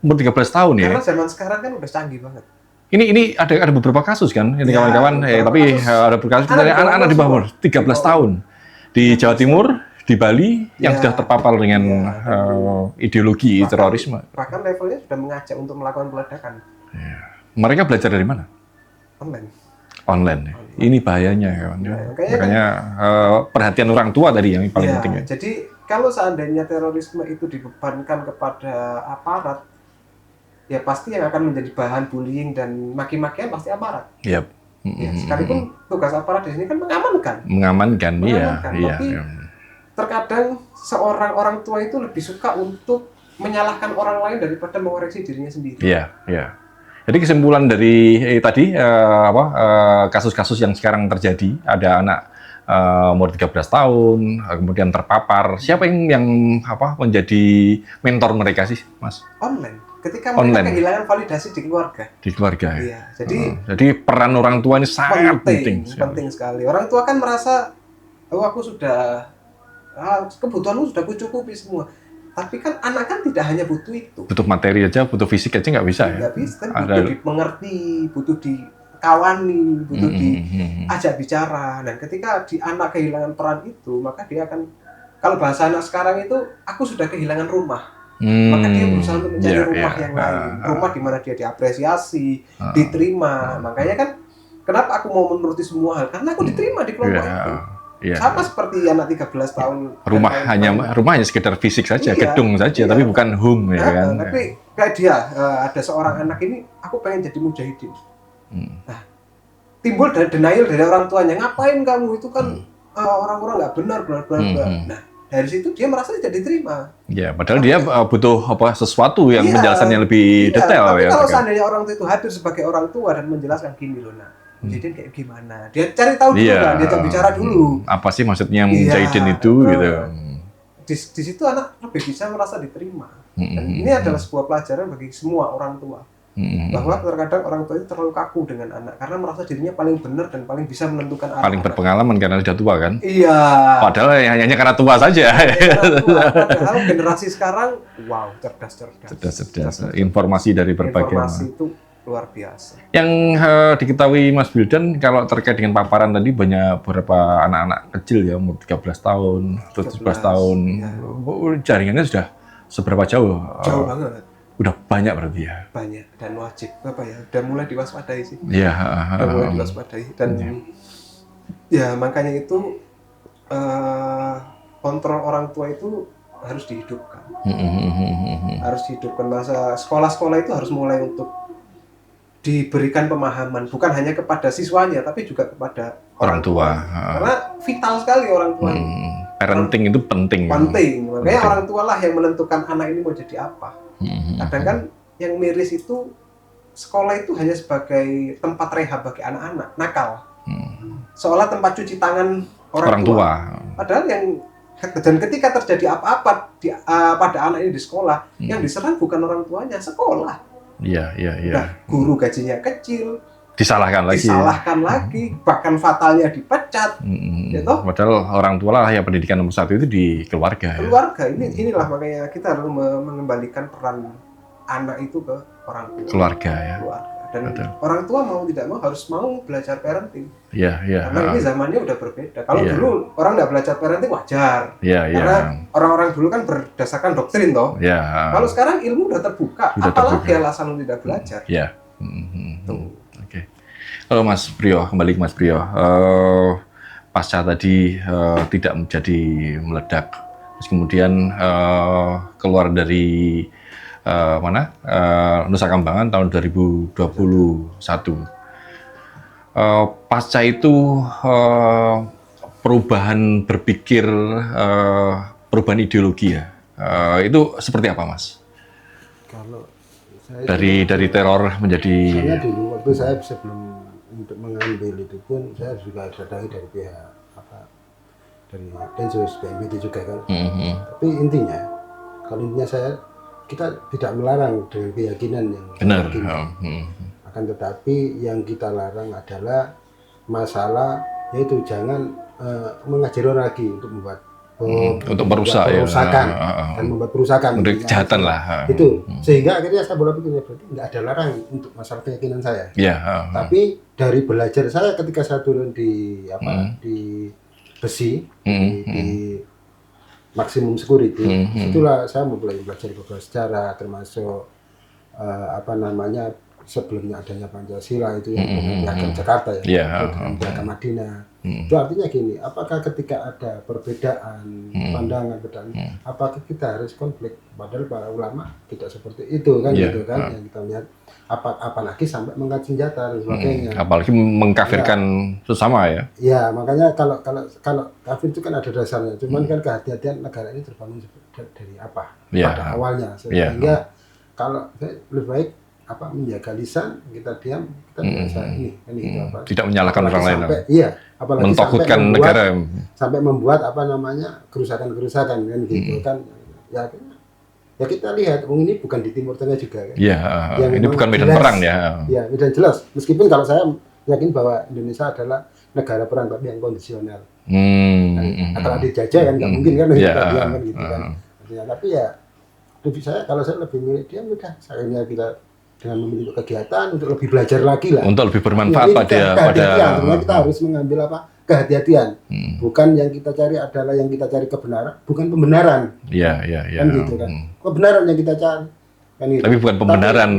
A: umur 13 tahun ya?
C: Karena zaman sekarang kan udah canggih banget.
A: Ini ada beberapa kasus kan, ini kawan-kawan. Tapi ada beberapa kasus anak-anak di bawah umur 13 tahun di Jawa Timur, di Bali yang sudah terpapar dengan ideologi terorisme.
C: Bahkan levelnya sudah mengajak untuk melakukan peledakan.
A: Mereka belajar dari mana? Online. Ini bahayanya, kawan. Makanya perhatian orang tua tadi yang paling penting.
C: Jadi kalau seandainya terorisme itu dibebankan kepada aparat, ya pasti yang akan menjadi bahan bullying dan maki-makian pasti aparat.
A: Yep.
C: Ya, sekalipun tugas aparat di sini kan mengamankan.
A: Iya.
C: Tapi terkadang seorang orang tua itu lebih suka untuk menyalahkan orang lain daripada mengoreksi dirinya sendiri.
A: Iya. Jadi kesimpulan dari tadi kasus-kasus yang sekarang terjadi, ada anak umur 13 tahun kemudian terpapar. Siapa yang menjadi mentor mereka sih, Mas?
C: Online. Ketika mereka kehilangan validasi di keluarga.
A: Di keluarga.
C: Iya.
A: Jadi peran orang tua ini sangat penting
C: sekali. Orang tua kan merasa, aku sudah kebutuhanmu sudah kucukupi semua. Tapi kan anak kan tidak hanya butuh itu.
A: Butuh materi aja, butuh fisik aja nggak bisa.
C: Nggak bisa, kan butuh dimengerti, butuh dikawani, butuh diajak bicara. Dan ketika anak kehilangan peran itu, maka dia akan, kalau bahasa anak sekarang itu, aku sudah kehilangan rumah. Maka dia berusaha untuk mencari rumah yang lain. Rumah di mana dia diapresiasi, diterima. Makanya kan, kenapa aku mau menuruti semua hal? Karena aku diterima di kelompok itu. Sama seperti anak 13 tahun.
A: Rumah hanya sekedar fisik saja, gedung saja, tapi bukan home ya kan.
C: Tapi kayak dia, ada seorang anak ini, aku pengen jadi mujahidin. Nah, timbul denial dari orang tuanya, ngapain kamu itu kan orang-orang nggak benar, bla. Nah, dari situ dia merasa tidak diterima.
A: Ya, padahal dia butuh sesuatu yang menjelaskannya lebih detail.
C: Tapi kalau seandainya orang tua itu hadir sebagai orang tua dan menjelaskan gini loh, Mujahidin kayak gimana? Dia cari tahu dulu kan, dia bicara dulu.
A: Apa sih maksudnya Mujahidin itu gitu.
C: Di situ anak lebih bisa merasa diterima. Dan ini adalah sebuah pelajaran bagi semua orang tua. Bahwa terkadang orang tua itu terlalu kaku dengan anak karena merasa dirinya paling benar dan paling bisa menentukan arah.
A: Paling berpengalaman karena sudah tua kan?
C: Iya.
A: Padahal hanya karena tua saja.
C: Padahal generasi sekarang, wow, cerdas.
A: Informasi dari berbagai.
C: Informasi itu luar biasa.
A: Yang diketahui Mas Wildan, kalau terkait dengan paparan tadi banyak beberapa anak-anak kecil ya, umur 13 tahun, 17 tahun. Ya. Jaringannya sudah seberapa jauh?
C: Jauh banget.
A: Udah banyak berarti ya?
C: Banyak, dan wajib. Udah mulai diwaspadai sih.
A: Iya.
C: Udah mulai diwaspadai. Dan ya makanya itu kontrol orang tua itu harus dihidupkan. Harus dihidupkan. Masa sekolah-sekolah itu harus mulai untuk diberikan pemahaman, bukan hanya kepada siswanya, tapi juga kepada
A: Orang tua.
C: Karena vital sekali orang tua.
A: Parenting itu penting.
C: Penting. Makanya orang tua lah yang menentukan anak ini mau jadi apa. Kadang kan yang miris itu sekolah itu hanya sebagai tempat rehab bagi anak-anak nakal. Seolah tempat cuci tangan orang tua. Padahal dan ketika terjadi apa-apa pada anak ini di sekolah, yang diserang bukan orang tuanya, sekolah.
A: Iya.
C: Nah, guru gajinya kecil,
A: Disalahkan
C: lagi, bahkan fatalnya dipecat. Gitu?
A: Padahal orang tua lah yang pendidikan nomor 1 itu di keluarga.
C: Keluarga inilah makanya kita harus mengembalikan peran anak itu ke orang tua.
A: Keluarga ya.
C: Dan
A: Betul.
C: orang tua mau tidak mau harus belajar parenting.
A: Iya.
C: Karena ini zamannya udah berbeda. Kalau dulu orang nggak belajar parenting wajar. Karena orang-orang dulu kan berdasarkan doktrin toh. Kalau sekarang ilmu udah terbuka, apalagi alasan lu tidak belajar.
A: Iya. Oke. Halo Mas Priyo, kembali ke Mas Priyo. Pasca tadi tidak menjadi meledak, terus kemudian keluar dari Nusa Kambangan tahun 2021. Pasca itu perubahan berpikir, perubahan ideologi ya, itu seperti apa Mas?
B: Kalau saya
A: Dari teror menjadi.
B: Soalnya dulu waktu saya sebelum untuk mengambil itu pun saya juga didatangi dari pihak dari Densus BNPT juga kan. Tapi intinya kalau kita tidak melarang dengan keyakinan yang
A: Benar.
B: Akan tetapi yang kita larang adalah masalah yaitu jangan mengajari orang lagi untuk membuat
A: untuk perusakan
B: dan membuat perusakan
A: untuk kejahatan lah
B: itu sehingga akhirnya saya berpikir berarti nggak ada larangan untuk masalah keyakinan saya tapi dari belajar saya ketika saya turun di di besi di maksimum security itulah saya mulai belajar beberapa sejarah termasuk sebelumnya adanya Pancasila itu yang piagam Jakarta piagam Madinah. Itu artinya gini, apakah ketika ada perbedaan pandangan, apakah kita harus konflik? Padahal para ulama tidak seperti itu kan, gitu kan? Yang kita lihat, apalagi sampai mengangkat senjata dan sebagainya.
A: Apalagi mengkafirkan sesama ya.
B: Ya, makanya kalau kafir itu kan ada dasarnya. Cuman kan kehati-hatian negara ini terbangun dari apa? Pada awalnya, sehingga kalau lebih baik menjaga lisan, kita diam, kita bisa
A: tidak menyalahkan orang lain.
B: Apalagi
A: mentauhidkan negara
B: sampai membuat kerusakan kan gitu kan. Ya kita lihat, ini bukan di Timur Tengah juga kan.
A: Ini bukan medan perang ya.
B: Ya, medan jelas. Meskipun kalau saya yakin bahwa Indonesia adalah negara perang tapi yang kondisional. Kalau dijajah kan nggak mungkin kan diam kan gitu kan. Tapi ya kalau saya lebih milih diam udah. Sayangnya kita dengan memilih kegiatan untuk lebih belajar lagi lah.
A: Untuk lebih bermanfaat pada
B: sebenarnya kita harus mengambil kehati-hatian. Bukan yang kita cari adalah yang kita cari kebenaran, bukan pembenaran. Kan gitu kan. Kebenaran yang kita cari. Kan gitu.
A: Tapi bukan pembenaran.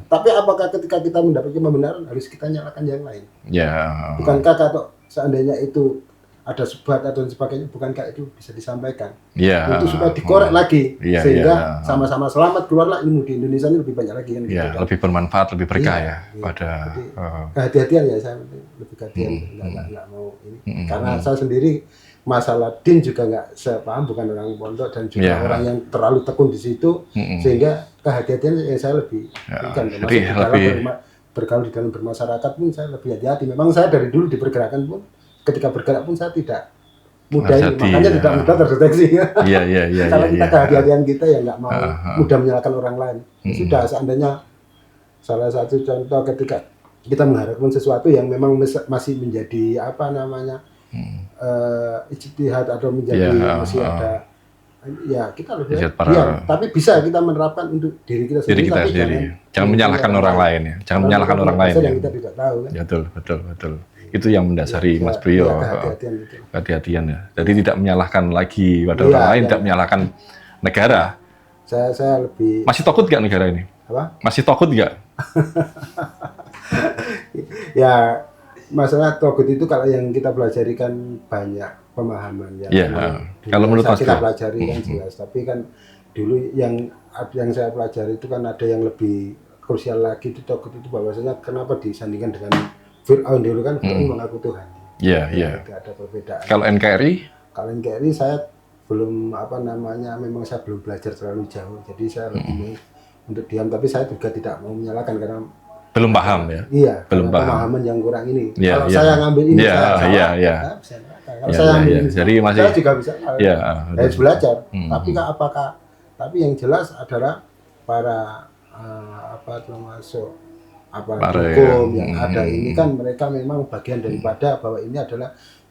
B: Tapi apakah ketika kita mendapatkan pembenaran harus kita nyalakan yang lain? Bukankah kalau seandainya itu ada subhat atau sebagainya, bukankah itu bisa disampaikan? Untuk supaya dikorek lagi, sehingga sama-sama selamat keluarlah ilmu di Indonesia ini lebih banyak lagi kan?
A: Lebih bermanfaat, lebih berkah pada.
B: Kehati-hatian ya, saya lebih kehatian, nggak mau ini. Karena saya sendiri masalah din juga nggak sepaham, bukan orang pondok dan juga orang yang terlalu tekun di situ, sehingga kehati-hatian saya lebih bergaul di dalam bermasyarakat pun saya lebih hati-hati. Memang saya dari dulu di pergerakan pun ketika bergerak pun saya tidak mudah makanya tidak mudah terdeteksi. Kalau kita kehati-hatian kita ya nggak mau mudah menyalahkan orang lain. Sudah seandainya salah satu contoh ketika kita mengharapkan sesuatu yang memang masih menjadi ijtihad atau menjadi masih ada kita lebih tapi bisa kita menerapkan untuk diri kita sendiri.
A: Jangan menyalahkan orang lain ya. Jangan menyalahkan orang lain.
B: Yang kita tidak tahu kan.
A: Betul. Itu yang mendasari Mas Priyo. Kehati-hatian ya. Jadi tidak menyalahkan lagi pada orang lain, tidak menyalahkan negara.
B: Saya lebih.
A: Masih takut nggak negara ini? Masih takut nggak?
B: Ya, masalah takut itu kalau yang kita pelajari kan banyak pemahaman yang
A: Iya,
B: memang
A: kalau menurut Mas
B: kita
A: Bro?
B: pelajari kan jelas, tapi kan dulu yang saya pelajari itu kan ada yang lebih krusial lagi di Togut itu, bahwasanya kenapa disandingkan dengan Fir'aun dulu kan Fir'aun mengaku Tuhan.
A: Iya,
B: Ya,
A: iya.
B: itu ada perbedaan.
A: Kalau NKRI?
B: Kalau NKRI saya belum memang saya belum belajar terlalu jauh, jadi saya lebih memilih untuk diam, tapi saya juga tidak mau menyalahkan karena
A: Belum paham ya?
B: iya,
A: Belum
B: karena
A: paham.
B: pemahaman yang kurang ini.
A: Iya,
B: Kalau
A: iya.
B: saya ngambil ini
A: Iya,
B: saya salah,
A: iya, iya.
B: saya bisa neraka. Kalau
A: Iya,
B: saya
A: iya,
B: ambil
A: iya.
B: ini,
A: Jadi masih-
B: saya juga bisa
A: Iya,
B: harus belajar.
A: Hmm.
B: Tapi yang jelas adalah para termasuk
A: Para,
B: hukum yang ada ini kan mereka memang bagian daripada bahwa ini adalah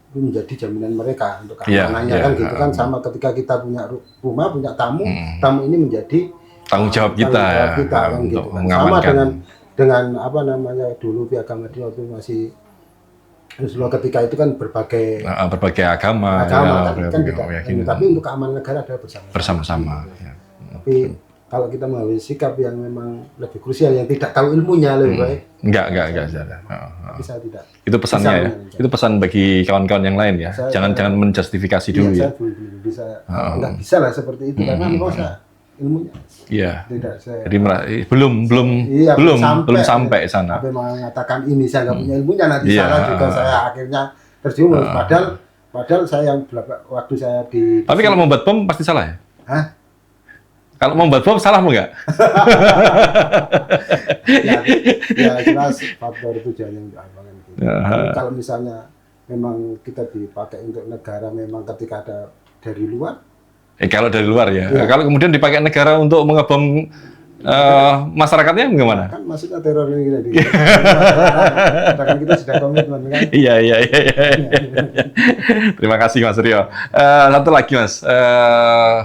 B: itu menjadi jaminan mereka untuk
A: Iya,
B: keamanannya
A: iya.
B: kan gitu kan, sama ketika kita punya rumah, punya tamu, tamu ini menjadi
A: Tanggung jawab kita,
B: tanggung jawab kita kan
A: untuk
B: gitu kan. Sama
A: mengamankan.
B: dengan dulu pihak agama di waktu masih Rasulullah ketika itu kan berbagai
A: Berbagai agama,
B: agama
A: ya,
B: kan
A: berbagai
B: tidak,
A: keyakinan.
B: tapi untuk keamanan negara adalah bersama-sama.
A: bersama-sama. Ya.
B: Tapi kalau kita mengambil sikap yang memang lebih krusial, yang tidak tahu ilmunya lebih baik,
A: Enggak.
B: tapi saya tidak.
A: Itu pesannya ya.
B: menyarankan.
A: Itu pesan bagi kawan-kawan yang lain ya.
B: Saya-
A: Jangan menjustifikasi
B: Iya,
A: dulu
B: saya
A: ya.
B: belum bisa, nggak bisa lah seperti itu karena memang saya ilmunya
A: Iya.
B: tidak saya.
A: Jadi belum
B: Iya,
A: belum sampai sana.
B: Tapi mengatakan ini saya nggak punya ilmunya, nanti
A: Iya.
B: salah juga saya akhirnya terjerumus. Padahal saya yang waktu saya di.
A: Tapi kalau membuat bom pasti salah ya?
B: Hah?
A: Kalau membuat bom salah enggak?
B: ya jelas faktor tujuannya untuk apa kan gitu.
A: Ya.
B: Tapi kalau misalnya memang kita dipakai untuk negara, memang ketika ada dari luar,
A: Kalau dari luar ya.
B: Iya.
A: Kalau kemudian dipakai negara untuk mengebom masyarakatnya bagaimana?
B: kan maksudnya teror ini tadi. Kan kita sudah komitmen kan.
A: Iya. Terima kasih Mas Rio. Satu lagi Mas,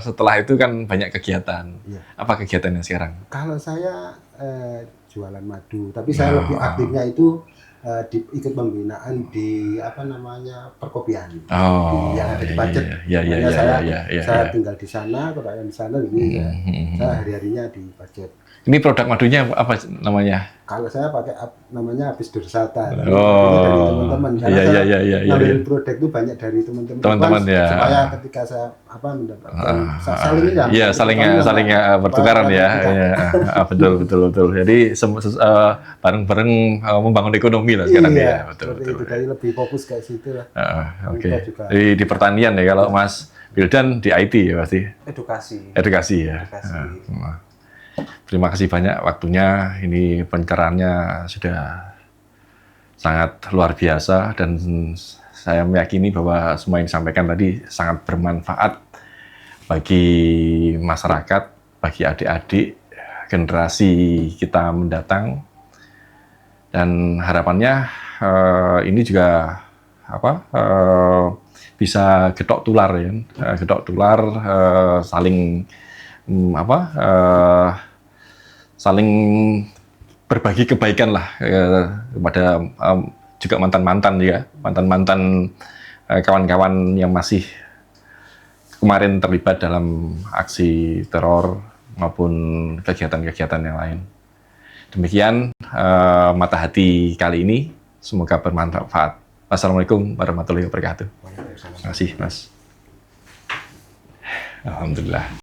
A: setelah itu kan banyak kegiatan.
B: Iya.
A: Apa kegiatannya sekarang?
B: Kalau saya jualan madu, tapi saya lebih aktifnya itu ikut pembinaan di perkopian.
A: Oh,
B: yang ada di Pacet.
A: iya.
B: Saya tinggal di sana, kebanyakan di sana, jadi saya hari-harinya di Pacet.
A: Ini produk madunya apa namanya?
B: Kalau saya pakai namanya Apis Dursata.
A: Oh,
B: Dari teman-teman. Karena
A: iya,
B: saya
A: iya.
B: ngambil produk itu banyak dari teman-teman.
A: Teman-teman, ya.
B: Supaya ketika saya mendapatkan saling ini lah.
A: saling bertukaran ya. Iya, betul. Jadi bareng-bareng membangun ekonomi lah sekarang ya. Betul.
B: Itu dari lebih fokus kayak situ lah.
A: Oke.
B: Kita juga-
A: Di pertanian ya, kalau Mas Wildan di IT ya pasti. Edukasi ya. Terima kasih banyak waktunya. Ini pencerahannya sudah sangat luar biasa dan saya meyakini bahwa semua yang disampaikan tadi sangat bermanfaat bagi masyarakat, bagi adik-adik generasi kita mendatang, dan harapannya ini juga bisa getok tular ya, saling saling berbagi kebaikan lah kepada juga mantan-mantan kawan-kawan yang masih kemarin terlibat dalam aksi teror maupun kegiatan-kegiatan yang lain. Demikian Mata Hati kali ini, semoga bermanfaat. Wassalamualaikum warahmatullahi wabarakatuh. Terima kasih Mas. Alhamdulillah.